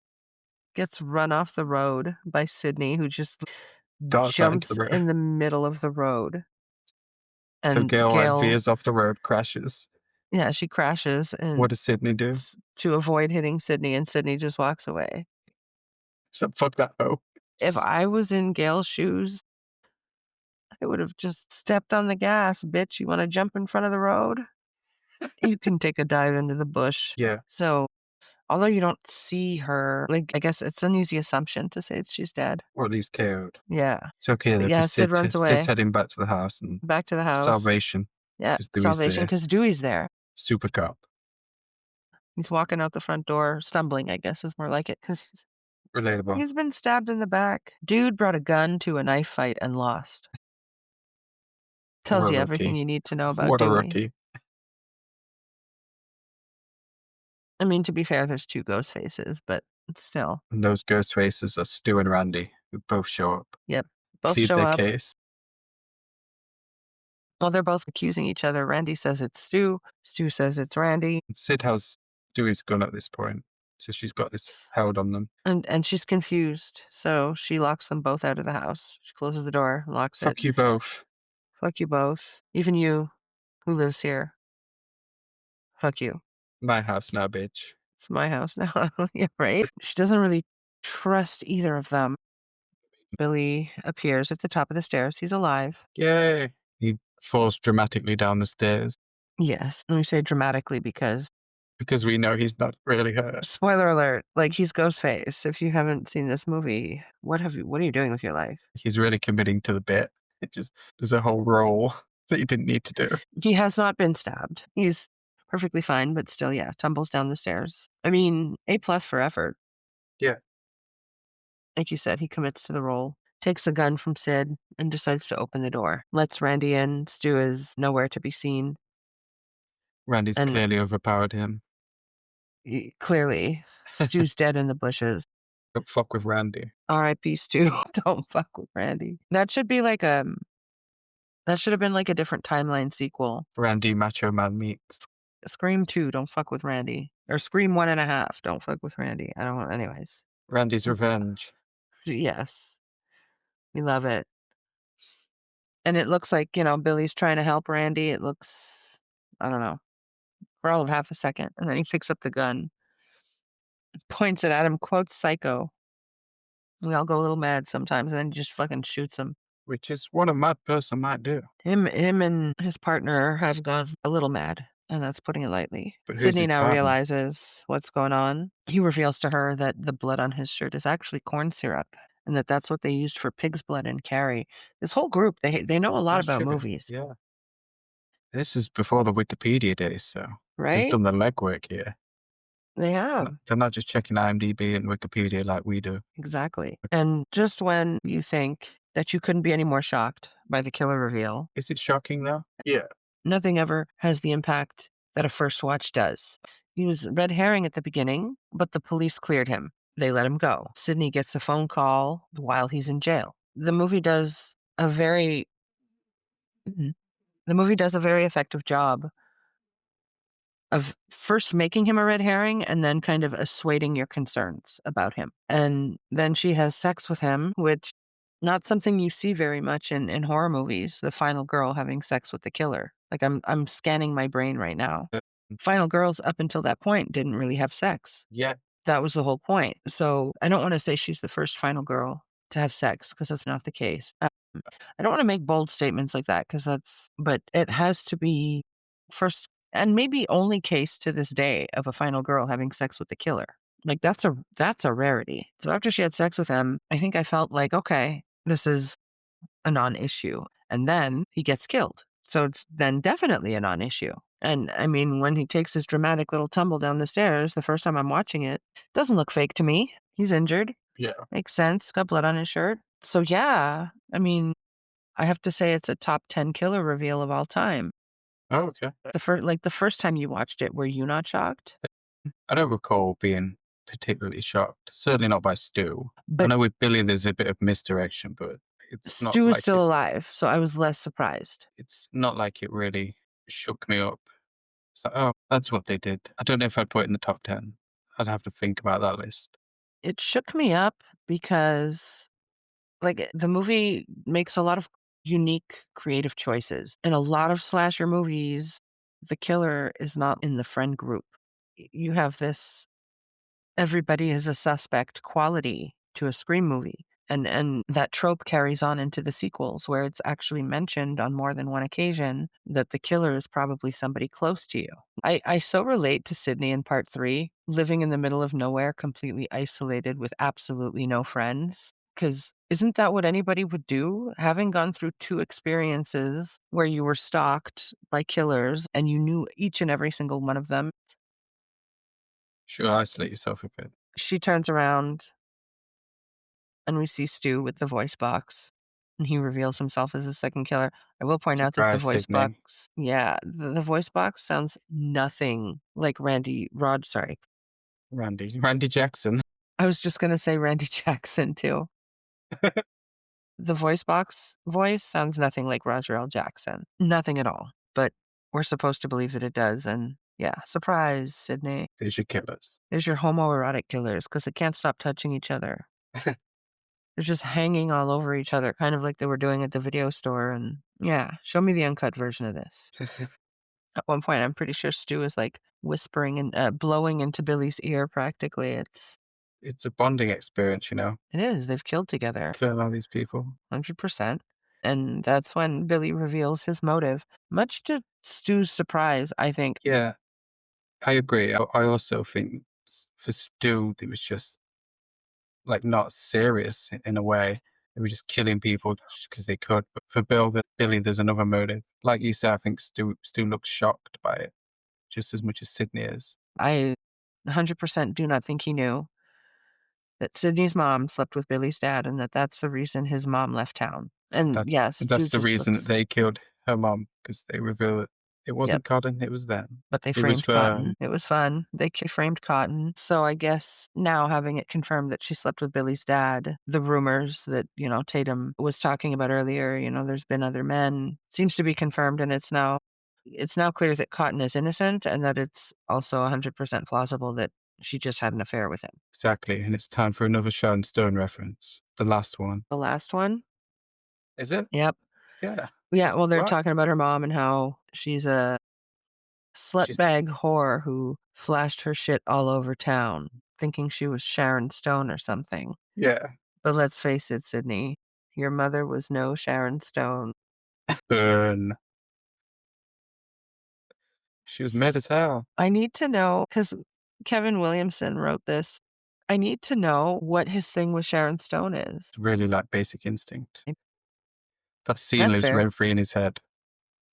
gets run off the road by Sydney, who just Darts out into the jumps road. in the middle of the road. So And Gail like Gail, veers off the road, crashes. yeah, she crashes and What does Sydney do? to avoid hitting Sydney, and Sydney just walks away. So fuck that hoe. If I was in Gail's shoes, I would have just stepped on the gas. Bitch, you want to jump in front of the road? You can take a dive into the bush. Yeah, So, although you don't see her, like, I guess it's an easy assumption to say that she's dead. or at least KO'd. Yeah. It's okay But though, yeah, because Sid runs Sid's away heading back to the house and back to the house. salvation. Yeah, Because Dewey's salvation there. because Dewey's there. Super cop. He's walking out the front door, stumbling, I guess is more like it, because Relatable. he's been stabbed in the back. Dude brought a gun to a knife fight and lost. What Tells a you everything rookie. you need to know about What a Dewey. rookie. I mean, to be fair, there's two ghost faces, but still. And those ghost faces are Stu and Randy, who both show up, Yep. Both plead show their up. case. Well, they're both accusing each other. Randy says it's Stu. Stu says it's Randy. And Sid has Dewey's gun at this point, so she's got this held on them. And she's confused. So she locks them both out of the house. She closes the door, locks it. Fuck you both. Fuck you both. Even you who lives here. Fuck you. My house now, bitch. It's my house now. Yeah, right? She doesn't really trust either of them. Billy appears at the top of the stairs. He's alive. Yay. He falls dramatically down the stairs Yes. Let me say dramatically because, because we know he's not really hurt. spoiler alert, like he's Ghostface. If you haven't seen this movie, what are you doing with your life? He's really committing to the bit. It just, there's a whole role that you didn't need to do. He has not been stabbed. He's perfectly fine, but still, yeah, tumbles down the stairs. I mean, A+ for effort. Yeah. Like you said, he commits to the role. takes a gun from Sid and decides to open the door. Lets Randy in. Stu is nowhere to be seen. Randy's And clearly overpowered him. clearly, Stu's dead in the bushes. Don't fuck with Randy. R.I.P. Stu. Don't fuck with Randy. That should have been like a different timeline sequel. Randy Macho Man Meeks. Scream 2, don't fuck with Randy. Or Scream 1.5, don't fuck with Randy. I don't anyways. Randy's Revenge. Yes. We love it. And it looks like, Billy's trying to help Randy. It looks, I don't know, for all of half a second. And then he picks up the gun, points it at him, quotes Psycho. We all go a little mad sometimes, and then he just fucking shoots him. Which is what a mad person might do. Him and his partner have gone a little mad, and that's putting it lightly. But who's Sydney his now partner? realizes what's going on. He reveals to her that the blood on his shirt is actually corn syrup, and that's what they used for pig's blood in Carrie. This whole group, they know a lot That's about true. movies, Yeah. This is before the Wikipedia days, so they've right? done the legwork here. They have. They're not just checking IMDb and Wikipedia like we do. Exactly. And just when you think that you couldn't be any more shocked by the killer reveal, Is it shocking though? Yeah. nothing ever has the impact that a first watch does. He was red herring at the beginning, but the police cleared him. They let him go. Sydney gets a phone call while he's in jail. Mhm. The movie does a very effective job of first making him a red herring and then kind of assuading your concerns about him. And then she has sex with him, which not something you see very much in horror movies, the final girl having sex with the killer. Like I'm scanning my brain right now. Uh, Final girls up until that point didn't really have sex. Yeah. That was the whole point. So I don't want to say she's the first final girl to have sex because that's not the case. I don't want to make bold statements like that but it has to be first and maybe only case to this day of a final girl having sex with the killer. Like that's a rarity. So after she had sex with him, I think I felt like, okay, this is a non-issue. And then he gets killed. So it's then definitely a non-issue. And I mean, when he takes his dramatic little tumble down the stairs, the first time I'm watching it, doesn't look fake to me. He's injured. Yeah. Makes sense. Got blood on his shirt. So yeah, I mean, I have to say it's a top 10 killer reveal of all time. Oh, okay. The first time you watched it, were you not shocked? I don't recall being particularly shocked. Certainly not by Stu. I But know with Billy there's a bit of misdirection, but Stu is still alive, so I was less surprised. it's not like it really shook me up. It's like, oh, that's what they did. I don't know if I'd put it in the top 10. I'd have to think about that list. It shook me up because the movie makes a lot of unique creative choices. In a lot of slasher movies, the killer is not in the friend group. You have this everybody is a suspect quality to a Scream movie. And that trope carries on into the sequels where it's actually mentioned on more than one occasion that the killer is probably somebody close to you. I so relate to Sydney in part 3, living in the middle of nowhere, completely isolated with absolutely no friends. Because isn't that what anybody would do? Having gone through 2 experiences where you were stalked by killers and you knew each and every single one of them, Sure, isolate yourself a bit. she turns around and we see Stu with the voice box, and he reveals himself as the second killer. I will point out that the Surprise, voice Sydney. box yeah, the voice box sounds nothing like Randy Jackson. I was just gonna say Randy Jackson too. The voice box voice sounds nothing like Roger L. Jackson. Nothing at all, but we're supposed to believe that it does, and yeah, surprise, Sydney. There's your killers. There's your homoerotic killers because they can't stop touching each other. They're just hanging all over each other, kind of like they were doing at the video store, and yeah, show me the uncut version of this. At one point, I'm pretty sure Stu is, like, whispering and, blowing into Billy's ear practically. It's a bonding experience, It is, they've killed together, killing all these people. 100%, and that's when Billy reveals his motive, much to Stu's surprise, I think. Yeah, I agree. I also think for Stu, it was just like not serious in a way. They were just killing people just because they could. But for Billy, there's another motive. Like you said, I think Stu looks shocked by it just as much as Sydney is. I 100% do not think he knew. that Sydney's mom slept with Billy's dad and that that's the reason his mom left town. And That yeah, Stu that's the just reason that looks they killed her mom because they reveal that it yep. wasn't Cotton, it was them. But they It was framed Fern. Cotton. It was fun. They framed Cotton. So I guess now having it confirmed that she slept with Billy's dad, the rumors that, Tatum was talking about earlier, there's been other men, seems to be confirmed and it's now clear that Cotton is innocent and that it's also 100% plausible that she just had an affair with him. Exactly, and it's time for another Sharon Stone reference. The last one. The last one? Is it? Yep. Yeah. Yeah, well, they're Right. talking about her mom and how she's a She's slutbag whore who flashed her shit all over town, thinking she was Sharon Stone or something. yeah. But let's face it, Sydney, your mother was no Sharon Stone. Fern. She was mad as hell. I need to know, because Kevin Williamson wrote this, I need to know what his thing with Sharon Stone is. It's really like Basic Instinct. That scene That's lives fair. rent free in his head.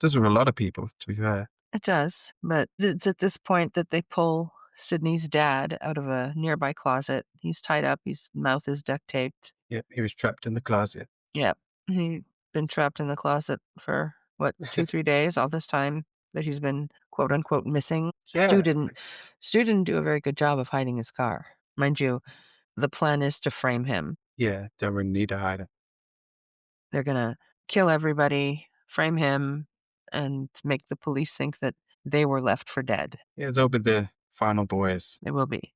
Does with a lot of people, to be fair. It does, but it's at this point that they pull Sydney's dad out of a nearby closet. He's tied up, his mouth is duct taped. Yeah, he was trapped in the closet. Yep. He'd been trapped in the closet for, what, 2, 3 days, all this time that he's been, quote, unquote, "missing." Stu Yeah. didn't Stu didn't do a very good job of hiding his car. Mind you, the plan is to frame him. Yeah, don't really need to hide it. They're gonna kill everybody, frame him, and make the police think that they were left for dead. Yeah, they'll be the final boys. They will be.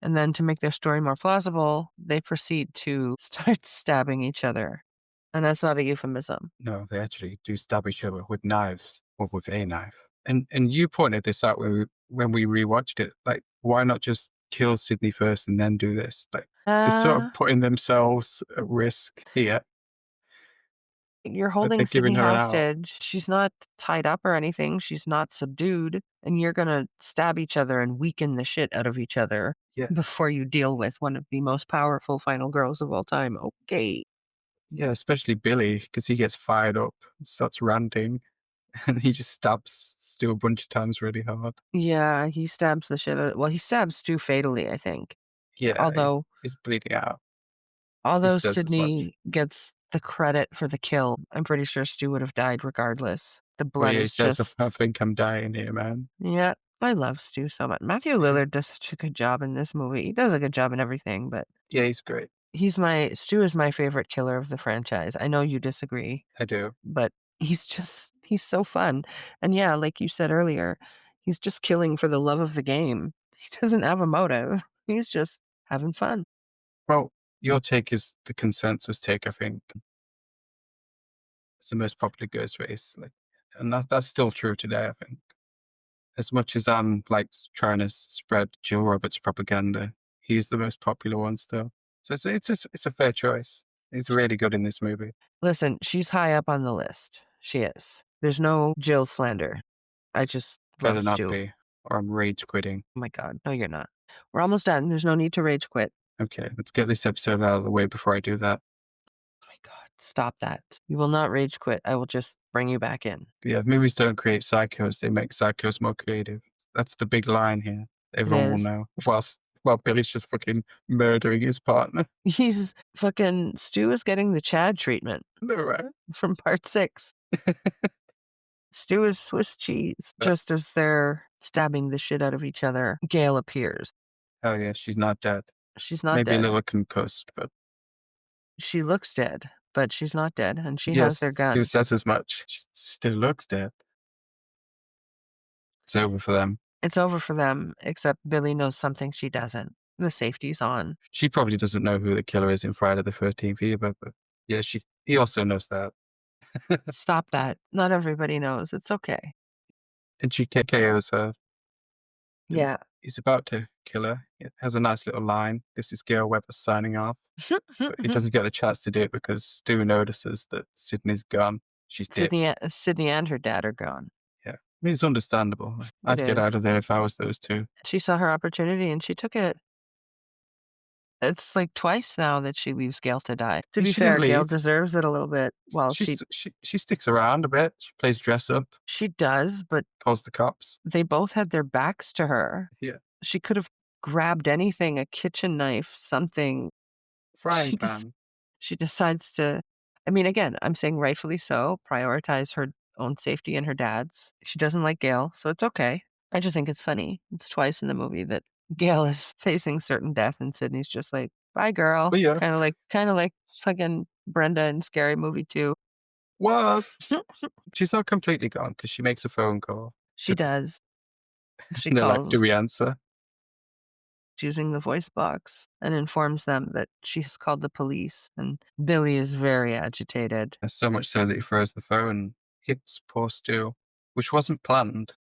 And then to make their story more plausible, they proceed to start stabbing each other. And that's not a euphemism. No, they actually do stab each other with knives or with a knife. And you pointed this out when we rewatched it. Like, why not just kill Sydney first and then do this? Like, they're sort Uh of putting themselves at risk here. You're But holding they're Sydney giving her an out. hostage. She's not tied up or anything. She's not subdued. And you're going to stab each other and weaken the shit out of each other Yeah, before you deal with one of the most powerful final girls of all time. Okay. yeah, especially Billy because he gets fired up, starts ranting, and he just stabs Stu a bunch of times really hard. Yeah, he stabs the shit out. Well, he stabs Stu fatally, I think. Yeah, Although, he's bleeding out. He although says as much. Sydney gets the credit for the kill, I'm pretty sure Stu would have died regardless. The Well, blood yeah, he is says, I just, think I'm dying here, man. yeah. I love Stu so much. Matthew Lillard does such a good job in this movie. He does a good job in everything, but Yeah, he's great. Stu is my favorite killer of the franchise. I know you disagree, I do. but he's so fun. And yeah, like you said earlier, he's just killing for the love of the game. He doesn't have a motive. He's just having fun. Well, your take is the consensus take, I think. It's the most popular ghost race. Like, and that's still true today, I think. As much as I'm like trying to spread Jill Roberts propaganda, he's the most popular one still. So it's a fair choice. He's really good in this movie. Listen, she's high up on the list. She is. There's no Jill slander. I just Better love not Stu. be, or I'm rage quitting. Oh my God. No, you're not. We're almost done. There's no need to rage quit. Okay, let's get this episode out of the way before I do that. Oh my God. Stop that. You will not rage quit. I will just bring you back in. But yeah, movies don't create psychos, they make psychos more creative. That's the big line here. It Everyone will is. know. While Billy's just fucking murdering his partner. He's fucking Stu is getting the Chad treatment No, right? from part 6. Stu is Swiss cheese. But, Just as they're stabbing the shit out of each other, Gail appears. oh yeah, she's not dead. She's not Maybe a dead. little concussed, but She looks dead, but she's not dead, and she has yes, their Stu gun. says as much. She still looks dead. It's over for them. It's over for them, except Billy knows something she doesn't. The safety's on. She probably doesn't know who the killer is in Friday the 13th either, but yeah, he also knows that. Stop that. Not everybody knows. It's okay. And she KOs her. And Yeah. he's about to kill her. It has a nice little line. This is Gail Weber signing off. But he doesn't get the chance to do it because Stu notices that Sydney's gone. She's dipped. Sydney and her dad are gone. Yeah. I mean, it's understandable. It I'd get is. out of there if I was those two. She saw her opportunity and she took it. It's like twice now that she leaves Gail to die. To be She didn't fair, Gail leave. deserves it a little bit. Well, She sticks around a bit. She plays dress up, she does, but calls the cops. they both had their backs to her. Yeah. She could have grabbed anything, a kitchen knife, something. Frying She just pan. she decides to, I mean, again, I'm saying rightfully so, prioritize her own safety and her dad's. She doesn't like Gail, so it's okay. I just think it's funny. It's twice in the movie that Gail is facing certain death and Sydney's just like, "Bye, girl." See ya. Kinda like fucking Brenda in Scary Movie 2. Was. She's not completely gone because she makes a phone call She to the does. She and they're like, "Do calls we answer?" using the voice box and informs them that she's called the police, and Billy is very agitated. So much so that he throws the phone, hits poor Stu, which wasn't planned.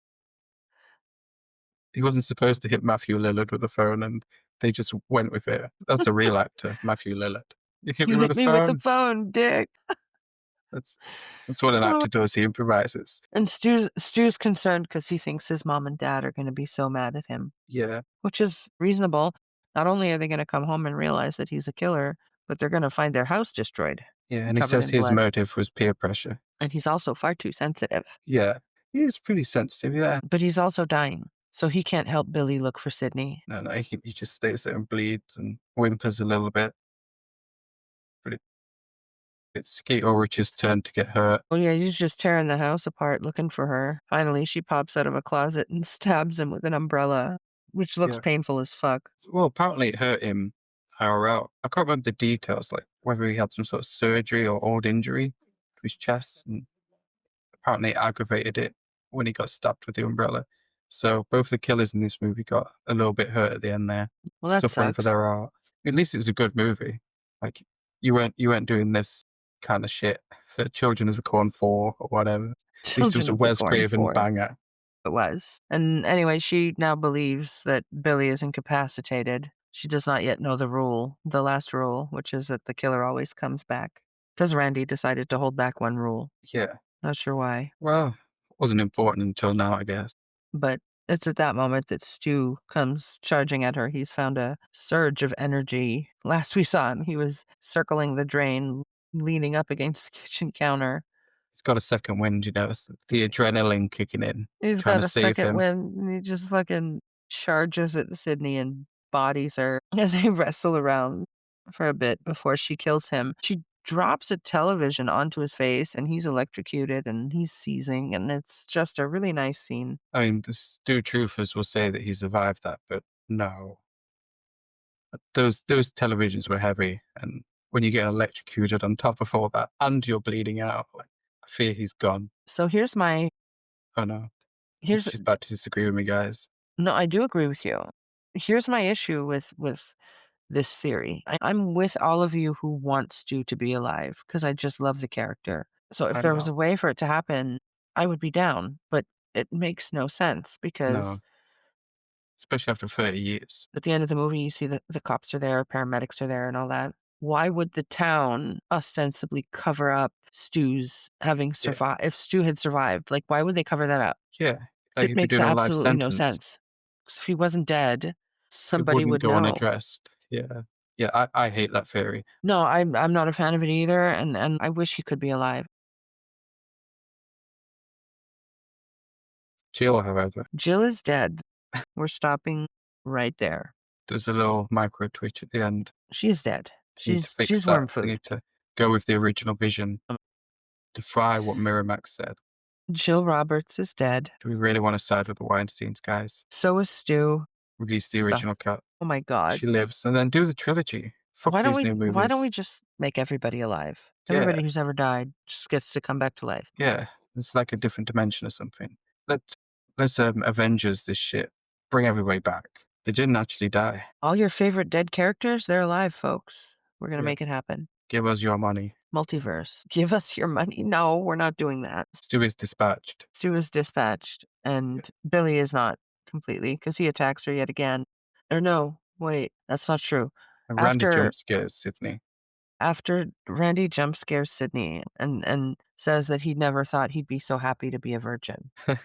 He wasn't supposed to hit Matthew Lillard with the phone, and they just went with it. That's a real actor, Matthew Lillard. "You hit me "You with hit a me with the phone?" phone, dick." That's that's what an Oh. actor does, he improvises. And Stu's concerned because he thinks his mom and dad are gonna be so mad at him, Yeah, which is reasonable. Not only are they gonna come home and realize that he's a killer, but they're gonna find their house destroyed yeah, and and he covered says in his blood, motive was peer pressure. and he's also far too sensitive. Yeah, he is pretty sensitive, yeah. But he's also dying, so he can't help Billy look for Sydney. No, he just stays there and bleeds and whimpers a little bit, but it's Skeet Ulrich's turn to get hurt. Oh, yeah, he's just tearing the house apart looking for her. Finally, she pops out of a closet and stabs him with an umbrella, which looks Yeah. painful as fuck. Well, apparently it hurt him IRL. I can't remember the details, like whether he had some sort of surgery or old injury to his chest, and apparently it aggravated it when he got stabbed with the umbrella. So both the killers in this movie got a little bit hurt at the end there, Well, that suffering for sucks. their art. At least it was a good movie. Like you weren't doing this kind of shit for Children of the Corn 4 or whatever. At least it was Children a of the Wes Corn Craven 4. banger. It was. And anyway, she now believes that Billy is incapacitated. She does not yet know the rule, the last rule, which is that the killer always comes back. Because Randy decided to hold back one rule. Yeah. Not sure why. Well, wasn't important until now, I guess. But it's at that moment that Stu comes charging at her. He's found a surge of energy. Last we saw him, he was circling the drain, leaning up against the kitchen counter. He's got a second wind, it's the adrenaline kicking in, He's trying got to a save second him. wind, and he just fucking charges at Sydney and bodies her as they wrestle around for a bit before she kills him. She drops a television onto his face, and he's electrocuted, and he's seizing, and it's just a really nice scene. I mean, the Stu Truthers will say that he survived that, but no. Those televisions were heavy, and when you get electrocuted on top of all that and you're bleeding out, like, I fear he's gone. So here's my Oh, no. here's She's about to disagree with me, guys. no, I do agree with you. Here's my issue with this theory. I'm with all of you who want Stu to be alive because I just love the character. So if I there was a know. way for it to happen, I would be down, but it makes no sense No. because Especially after 30 years. at the end of the movie, you see the cops are there, paramedics are there, and all that. Why would the town ostensibly cover up Stu's having Yeah. survived? If Stu had survived, like, why would they cover that up? Yeah. Like, It he'd be makes doing a life absolutely no sentence. sense. 'Cause if he wasn't dead, It somebody wouldn't would go know. unaddressed. Yeah. Yeah, I hate that theory. No, I'm not a fan of it either, and I wish he could be alive. Jill, however, Jill is dead. We're stopping right there. there's a little micro twitch at the end. She is dead. They need to fix She's that. worm They food. need to go with the original vision, to fry what Miramax said. Jill Roberts is dead. Do we really want to side with the Weinsteins, guys? So is Stu. Release the Stop. original cut. Oh my god. She lives, and then do the trilogy. Fuck these new Why don't movies. we just make everybody alive? Yeah, Everybody who's ever died just gets to come back to life. yeah. It's like a different dimension or something. Let's Avengers this shit. Bring everybody back. They didn't actually die. All your favorite dead characters, they're alive, folks. We're gonna Yeah. make it happen. Give us your money. Multiverse. Give us your money. No, we're not doing that. Stu is dispatched. Stu is dispatched, and Billy is not completely because he attacks her yet again. Or no, wait, that's not true. And Randy After jump scares Sydney. after Randy jump scares Sydney and says that he never thought he'd be so happy to be a virgin, What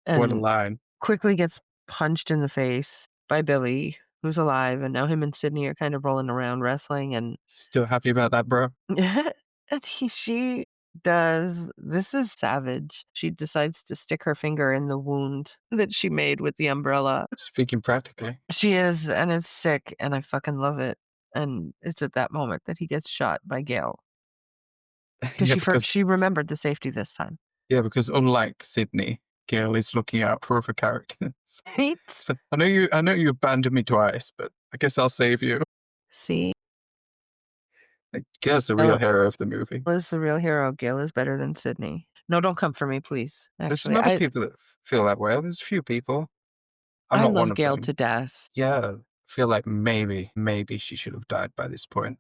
a and line. quickly gets punched in the face by Billy, who's alive, and now him and Sydney are kind of rolling around wrestling, and Still happy about that, bro? and she does this is savage. She decides to stick her finger in the wound that she made with the umbrella. Speaking practically. She is, and it's sick, and I fucking love it. And it's at that moment that he gets shot by Gale because Yeah, because she remembered the safety this time. because unlike Sydney, Gail is looking out for other characters. Right? So I know you abandoned me twice, but I guess I'll save you. See? Like, Gail's the real Gale hero of the movie. is the real hero. Gale is better than Sydney. No, don't come for me, please. There's some Actually, other people that feel that way. There's a few people. I'm I not one love of Gale them. to death. Yeah, I feel like maybe she should have died by this point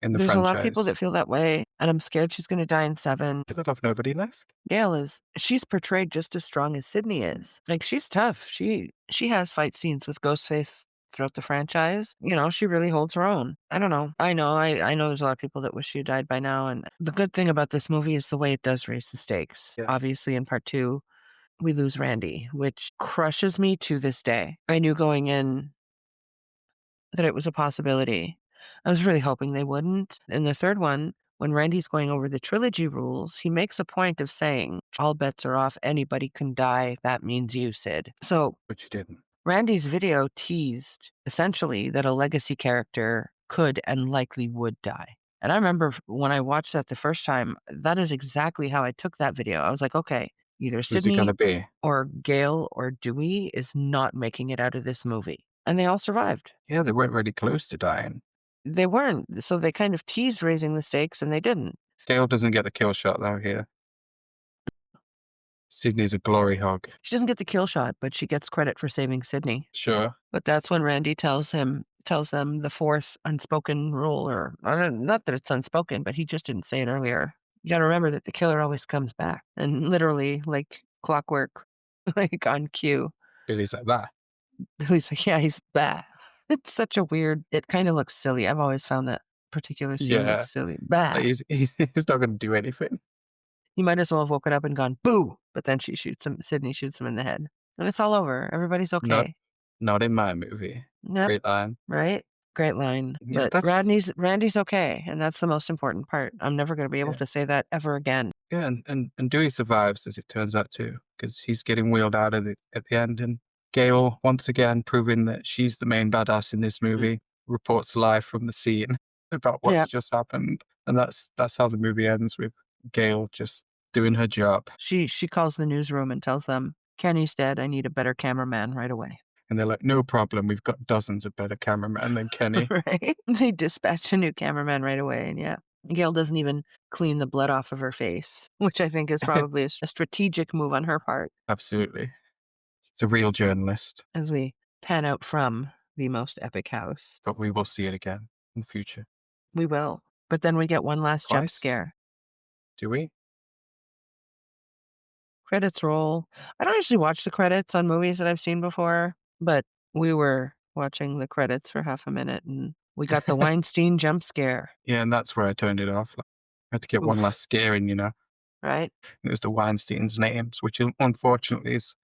in the There's a lot of people franchise. that feel that way, and I'm scared she's gonna die in 7. Did I have nobody left? Gale is she's portrayed just as strong as Sydney is. Like, she's tough. She has fight scenes with Ghostface throughout the franchise. You know, she really holds her own. I don't know. I know there's a lot of people that wish she died by now, and the good thing about this movie is the way it does raise the stakes. Yeah, Obviously, in part 2, we lose Randy, which crushes me to this day. I knew going in that it was a possibility. I was really hoping they wouldn't. In the third one, when Randy's going over the trilogy rules, he makes a point of saying, all bets are off. Anybody can die. That means you, Sid. So but you didn't. Randy's video teased essentially that a legacy character could and likely would die. And I remember when I watched that the first time, that is exactly how I took that video. I was like, okay, either Who's he gonna Sydney be? or Gail or Dewey is not making it out of this movie. And they all survived. Yeah, they weren't really close to dying. They weren't, so they kind of teased raising the stakes, and they didn't. Gail doesn't get the kill shot though here. Sydney's a glory hog. She doesn't get the kill shot, but she gets credit for saving Sydney. Sure. But that's when Randy tells them the fourth unspoken rule, or not that it's unspoken, but he just didn't say it earlier. You gotta remember that the killer always comes back, and literally, like clockwork, like on cue. Billy's like that. He's like, "Yeah, he's back." It's such a weird it kinda looks silly. I've always found that particular scene Yeah. looks silly. Like Bah! he's not gonna do anything. He might as well have woken up and gone, "Boo!" But then Sydney shoots him in the head, and it's all over. Everybody's Not okay. not in my movie. Yep, Great line. right? Great line. Yeah, But that's Randy's okay, and that's the most important part. I'm never gonna be able yeah. to say that ever again. Yeah, and Dewey survives as it turns out too, because he's getting wheeled out of at the end, and Gale once again proving that she's the main badass in this Mm, movie, reports live from the scene about what's yeah. just happened, and that's how the movie ends with Gale just doing her job, She calls the newsroom and tells them, "Kenny's dead. I need a better cameraman right away." and they're like, "No problem, we've got dozens of better cameramen than Kenny." Right? They dispatch a new cameraman right away, and yeah. Gail doesn't even clean the blood off of her face, which I think is probably a strategic move on her part. Absolutely, it's a real journalist, As we pan out from the most epic house. but we will see it again in the future. We will. But then we get one last jump Twice, scare. do we? Credits roll. I don't usually watch the credits on movies that I've seen before, but we were watching the credits for half a minute and we got the Weinstein jump scare. Yeah, and that's where I turned it off. Like, I had to get one Oof, last scaring, you know. right? It was the Weinstein's names, which unfortunately is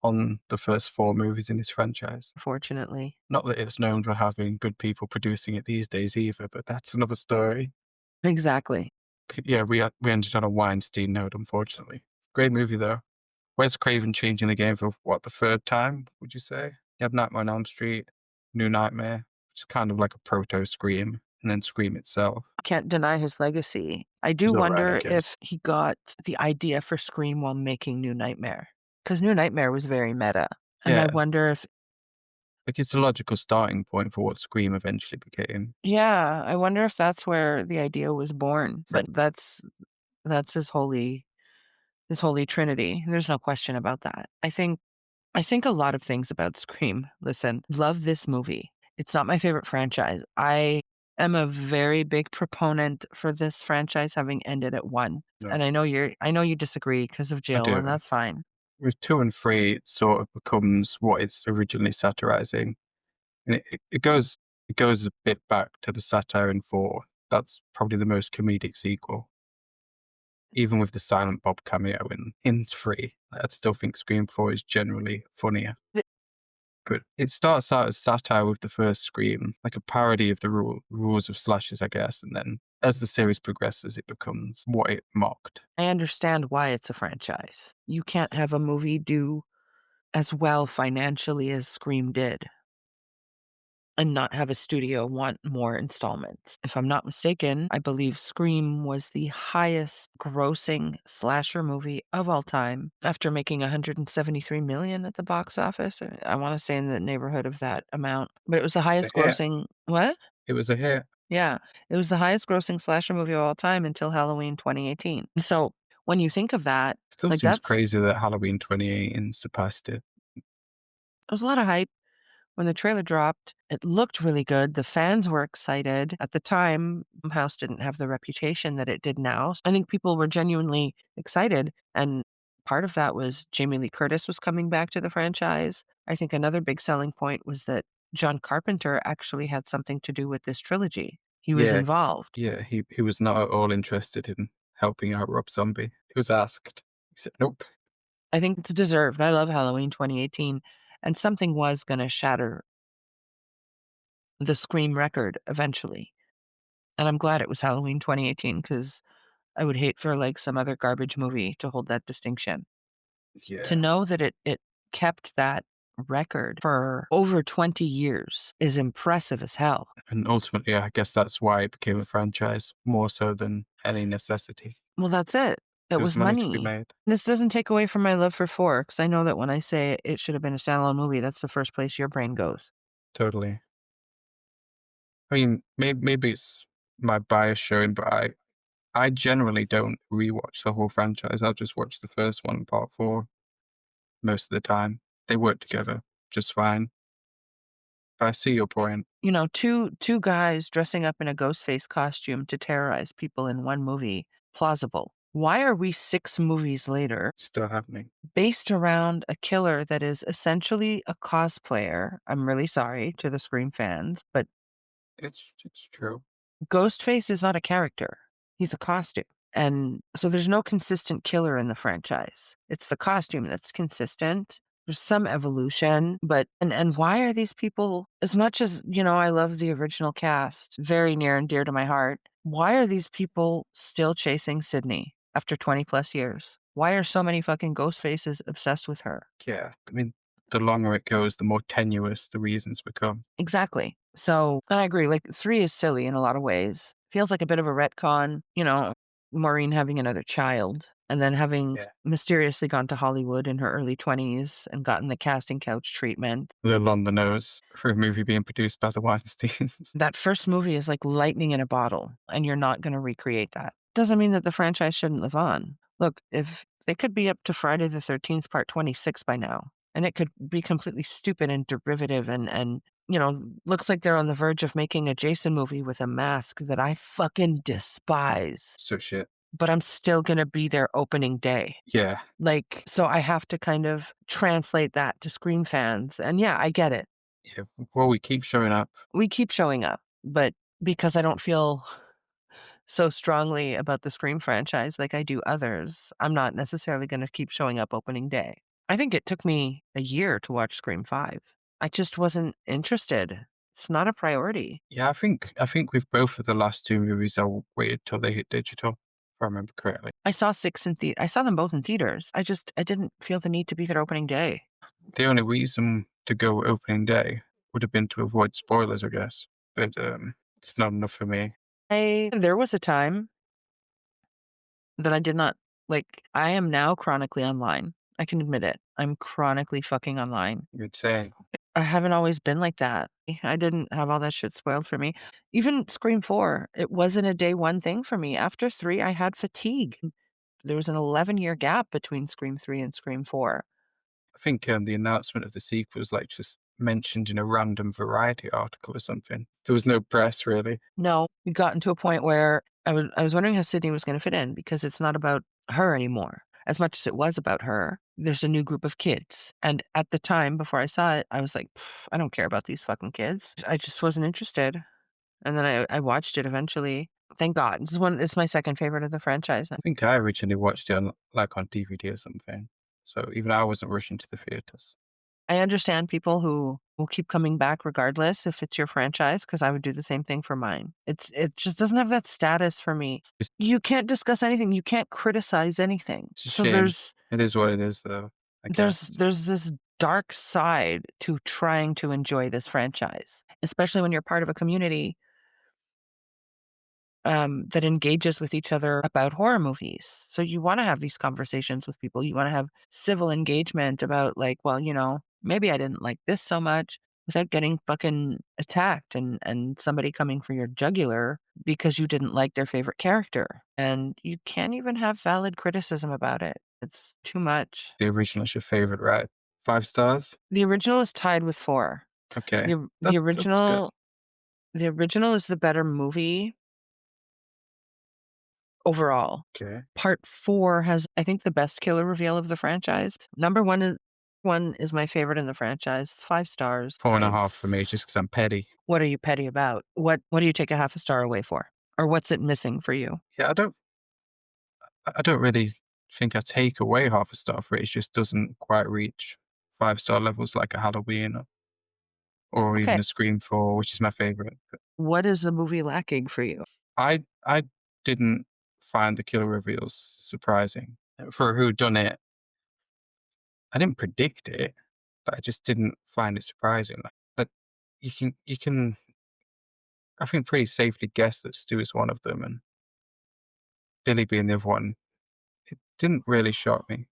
on the first 4 movies in this franchise. Fortunately. Not that it's known for having good people producing it these days either, but that's another story. Exactly. Yeah, we ended on a Weinstein note, unfortunately. Great movie though. Wes Craven changing the game for what, the 3rd time? Would you say? You had Nightmare on Elm Street, New Nightmare, which is kind of like a proto Scream, and then Scream itself. Can't deny his legacy. I It do was alright, I wonder guess. if he got the idea for Scream while making New Nightmare. Because New Nightmare was very meta. And I Yeah, wonder if like it's a logical starting point for what Scream eventually became. yeah, I wonder if that's where the idea was born. But that's his holy trinity. There's no question about that. I think a lot of things about Scream. Listen, love this movie. It's not my favorite franchise. I am a very big proponent for this franchise having ended at 1. No, And I know you disagree because of I Jill, do. and that's fine. With 2 and 3, it sort of becomes what it's originally satirizing. And it goes a bit back to the satire in 4. That's probably the most comedic sequel. Even with the Silent Bob cameo in 3, I still think Scream 4 is generally funnier. Th But it starts out as satire with the first Scream, like a parody of the rules of slashers, I guess, and then as the series progresses, it becomes what it mocked. I understand why it's a franchise. You can't have a movie do as well financially as Scream did and not have a studio want more installments. If I'm not mistaken, I believe Scream was the highest grossing slasher movie of all time after making 173 million at the box office. I want to say in the neighborhood of that amount, but it was the It's a highest hit. grossing what? It was a hit. Yeah, it was the highest grossing slasher movie of all time until Halloween 2018. So, when you think of that, Still like seems that's crazy that Halloween 2018 surpassed it. there's a lot of hype. When the trailer dropped, it looked really good. The fans were excited. At the time, House didn't have the reputation that it did now. I think people were genuinely excited. And part of that was Jamie Lee Curtis was coming back to the franchise. I think another big selling point was that John Carpenter actually had something to do with this trilogy. He was Yeah, involved. yeah, he was not at all interested in helping out Rob Zombie. He was asked. He said, "Nope." I think it's deserved. I love Halloween 2018. And something was going to shatter the Scream record eventually. And I'm glad it was Halloween 2018 because I would hate for, like, some other garbage movie to hold that distinction. To Yeah, know that it kept that record for over 20 years is impressive as hell. and ultimately, I guess that's why it became a franchise more so than any necessity. Well, that's it. It There was was money to be money. made. This doesn't take away from my love for 4 because I know that when I say it should have been a standalone movie, that's the first place your brain goes. Totally. I mean, maybe it's my bias showing, but I generally don't rewatch the whole franchise. I'll just watch the first one, part four, most of the time. They work together just fine. But I see your point. You know, two guys dressing up in a Ghostface costume to terrorize people in one movie, plausible. Why are we 6 movies later It's still happening. based around a killer that is essentially a cosplayer? I'm really sorry to the Scream fans, but It's true. Ghostface is not a character. He's a costume. And so there's no consistent killer in the franchise. It's the costume that's consistent. There's some evolution, but and why are these people as much as, you know, I love the original cast, very near and dear to my heart. Why are these people still chasing Sydney after 20 plus years? Why are so many fucking ghost faces obsessed with her? Yeah. I mean, the longer it goes, the more tenuous the reasons become. Exactly. So, and I agree, like 3 is silly in a lot of ways. Feels like a bit of a retcon, you know, Maureen having another child and then having Yeah. mysteriously gone to Hollywood in her early 20s and gotten the casting couch treatment. A little on the nose for a movie being produced by the Weinsteins. That first movie is like lightning in a bottle, and you're not going to recreate that. Doesn't mean that the franchise shouldn't live on. Look, if they could be up to Friday the 13th, part 26 by now, and it could be completely stupid and derivative and, you know, looks like they're on the verge of making a Jason movie with a mask that I fucking despise, So shit. but I'm still going to be there opening day. Yeah. Like, so I have to kind of translate that to Scream fans. And yeah, I get it. Yeah. Well, we keep showing up. We keep showing up, but because I don't feel so strongly about the Scream franchise like I do others, I'm not necessarily going to keep showing up opening day. I think it took me a year to watch Scream 5. I just wasn't interested. It's not a priority. Yeah, I think with both of the last two movies, I waited till they hit digital, if I remember correctly. I saw 6 in I saw them both in theaters. I didn't feel the need to be there opening day. The only reason to go opening day would have been to avoid spoilers, I guess. But it's not enough for me. There was a time that I did not like I am now chronically online. I can admit it. I'm chronically fucking online. You're saying, I haven't always been like that. I didn't have all that shit spoiled for me. Even Scream 4, it wasn't a day one thing for me. After 3, I had fatigue. There was an 11-year gap between Scream 3 and Scream 4. I think the announcement of the sequel was like just mentioned in a random Variety article or something. There was no press really. No, we gotten to a point where I was wondering how Sydney was gonna fit in because it's not about her anymore. As much as it was about her, there's a new group of kids. And at the time before I saw it, I was like, I don't care about these fucking kids. I just wasn't interested. And then I watched it eventually. Thank God. It's my second favorite of the franchise. I think I originally watched it on, like on DVD or something. So even I wasn't rushing to the theaters. I understand people who will keep coming back regardless if it's your franchise, because I would do the same thing for mine. It just doesn't have that status for me. You can't discuss anything, you can't criticize anything. It's a So shame. It is what it is, though, I guess. there's this dark side to trying to enjoy this franchise, especially when you're part of a community that engages with each other about horror movies. So you want to have these conversations with people. You want to have civil engagement about, like, well, maybe I didn't like this so much, without getting fucking attacked and somebody coming for your jugular because you didn't like their favorite character. And you can't even have valid criticism about it. It's too much. The original is your favorite, right? 5 stars? The original is tied with 4. Okay. The That's good. original is the better movie overall. Okay. Part 4 has, I think, the best killer reveal of the franchise. Number 1 is my favorite in the franchise. It's 5 stars. 4.5 for me, just because 'cause I'm petty. What are you petty about? What do you take a half a star away for? Or what's it missing for you? Yeah, I don't really think I take away half a star for it. It just doesn't quite reach 5-star levels like a Halloween or even Okay. a Scream 4, which is my favorite. What is the movie lacking for you? I didn't find the killer reveals surprising. For a whodunit, I didn't predict it, but I just didn't find it surprising. But you can I think pretty safely guess that Stu is one of them and Billy being the other one. It didn't really shock me.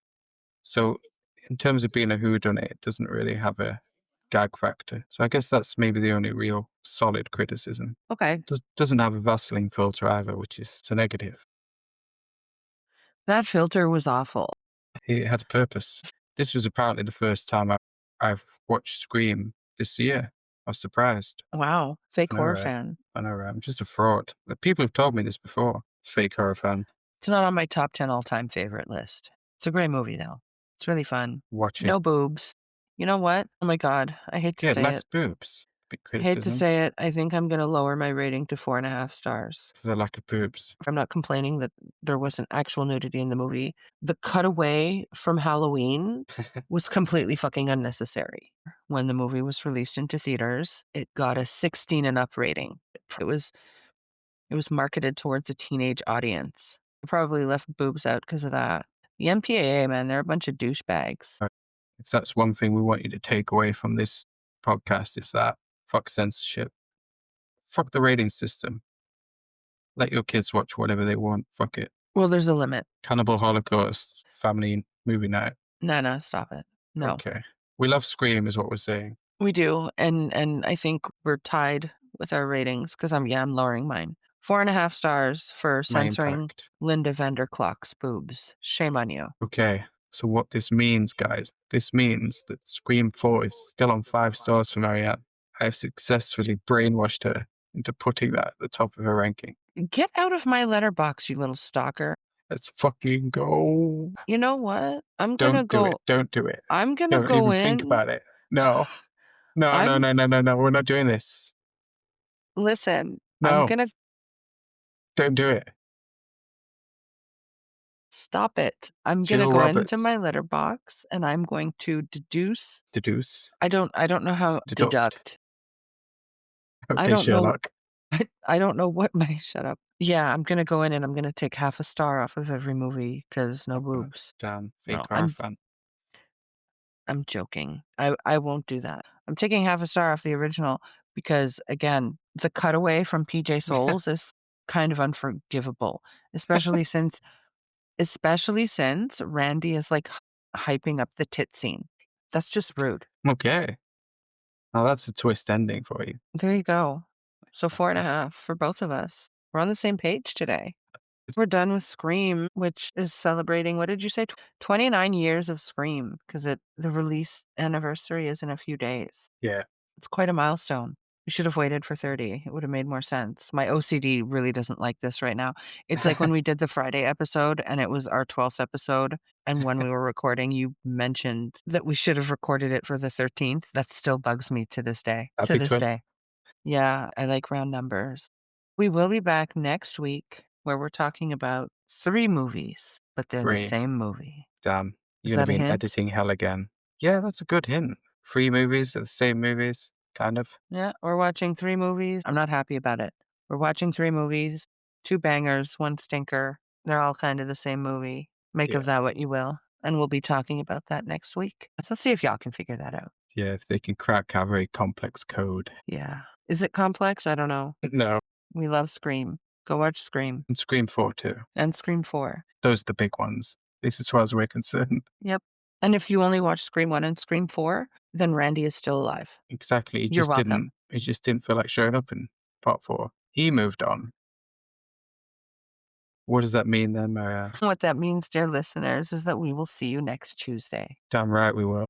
So in terms of being a whodunit, it doesn't really have a gag factor. So I guess that's maybe the only real solid criticism. Okay. Doesn't have a Vaseline filter either, which is a negative. That filter was awful. It had a purpose. This was apparently the first time I've watched Scream this year. I was surprised. Wow. Fake I know, horror right? fan. I know, right? I'm just a fraud. But people have told me this before. Fake horror fan. It's not on my top 10 all-time favorite list. It's a great movie, though. It's really fun. Watch it. No boobs. You know what? Oh my god, I hate to Yeah, it say lacks it. boobs. Big I hate to criticism say it. I think I'm gonna lower my rating to 4.5 stars. for the lack of boobs. I'm not complaining that there wasn't actual nudity in the movie. The cutaway from Halloween was completely fucking unnecessary. When the movie was released into theaters, it got a 16 and up rating. It was it was marketed towards a teenage audience. It probably left boobs out because of that. The MPAA, man, they're a bunch of douchebags. If that's one thing we want you to take away from this podcast, it's that. Fuck censorship. Fuck the rating system. Let your kids watch whatever they want. Fuck it. Well, there's a limit. Cannibal Holocaust, family movie night. No, stop it. No. Okay. We love Scream, is what we're saying. We do, and I think we're tied with our ratings because I'm lowering mine. 4.5 stars for My censoring impact. Linda Vanderklok's boobs. Shame on you. Okay. So what this means, guys, this means that Scream 4 is still on 5 stars for Marianne. I have successfully brainwashed her into putting that at the top of her ranking. Get out of my letterbox, you little stalker. Let's fucking go. You know what? Don't do it. Don't do it. I'm gonna Don't go even think in. about it. No. No, no, I'm no, no, no, no. We're not doing this. Listen, I'm No. gonna Don't do it. stop it. I'm gonna Jill go into my Roberts. letterbox and I'm going to deduce. Deduce. I don't know how Deduct. deduct. I Okay, don't know Sherlock. I don't know what my shut up. Yeah, I'm gonna go in and I'm gonna take half a star off of every movie because no Oh, God. boobs. Damn. No, Fake horror fan. I'm joking. I won't do that. I'm taking half a star off the original because, again, the cutaway from PJ Souls is kind of unforgivable, especially since Randy is like hyping up the tit scene. That's just rude. Okay. Now that's a twist ending for you. There you go. So 4.5 for both of us. We're on the same page today. We're done with Scream, which is celebrating, what did you say? 29 years of Scream, because the release anniversary is in a few days. Yeah. It's quite a milestone. We should have waited for 30. It would have made more sense. My OCD really doesn't like this right now. It's like when we did the Friday episode and it was our 12th episode. And when we were recording, you mentioned that we should have recorded it for the 13th. That still bugs me to this day. To Happy this 20. day. Yeah, I like round numbers. We will be back next week where we're talking about 3 movies, but they're the 3. same movie. Damn. Is You're going to that a be in hint? editing hell again. Yeah, that's a good hint. 3 movies are the same movies, kind of. Yeah, we're watching 3 movies. I'm not happy about it. We're watching 3 movies, 2 bangers, 1 stinker. They're all kind of the same movie. Make Yeah. of that what you will, and we'll be talking about that next week. So let's see if y'all can figure that out. Yeah, if they can crack our very complex code. Yeah. Is it complex? I don't know. No, We love Scream. Go watch Scream and Scream 4 too. and Scream 4. Those are the big ones, at least as far as we're concerned. Yep. And if you only watch Scream 1 and Scream 4, then Randy is still alive. Exactly, You're welcome. he just didn't feel like showing up in part 4. He moved on. What does that mean then, Marianne? What that means, dear listeners, is that we will see you next Tuesday. Damn right we will.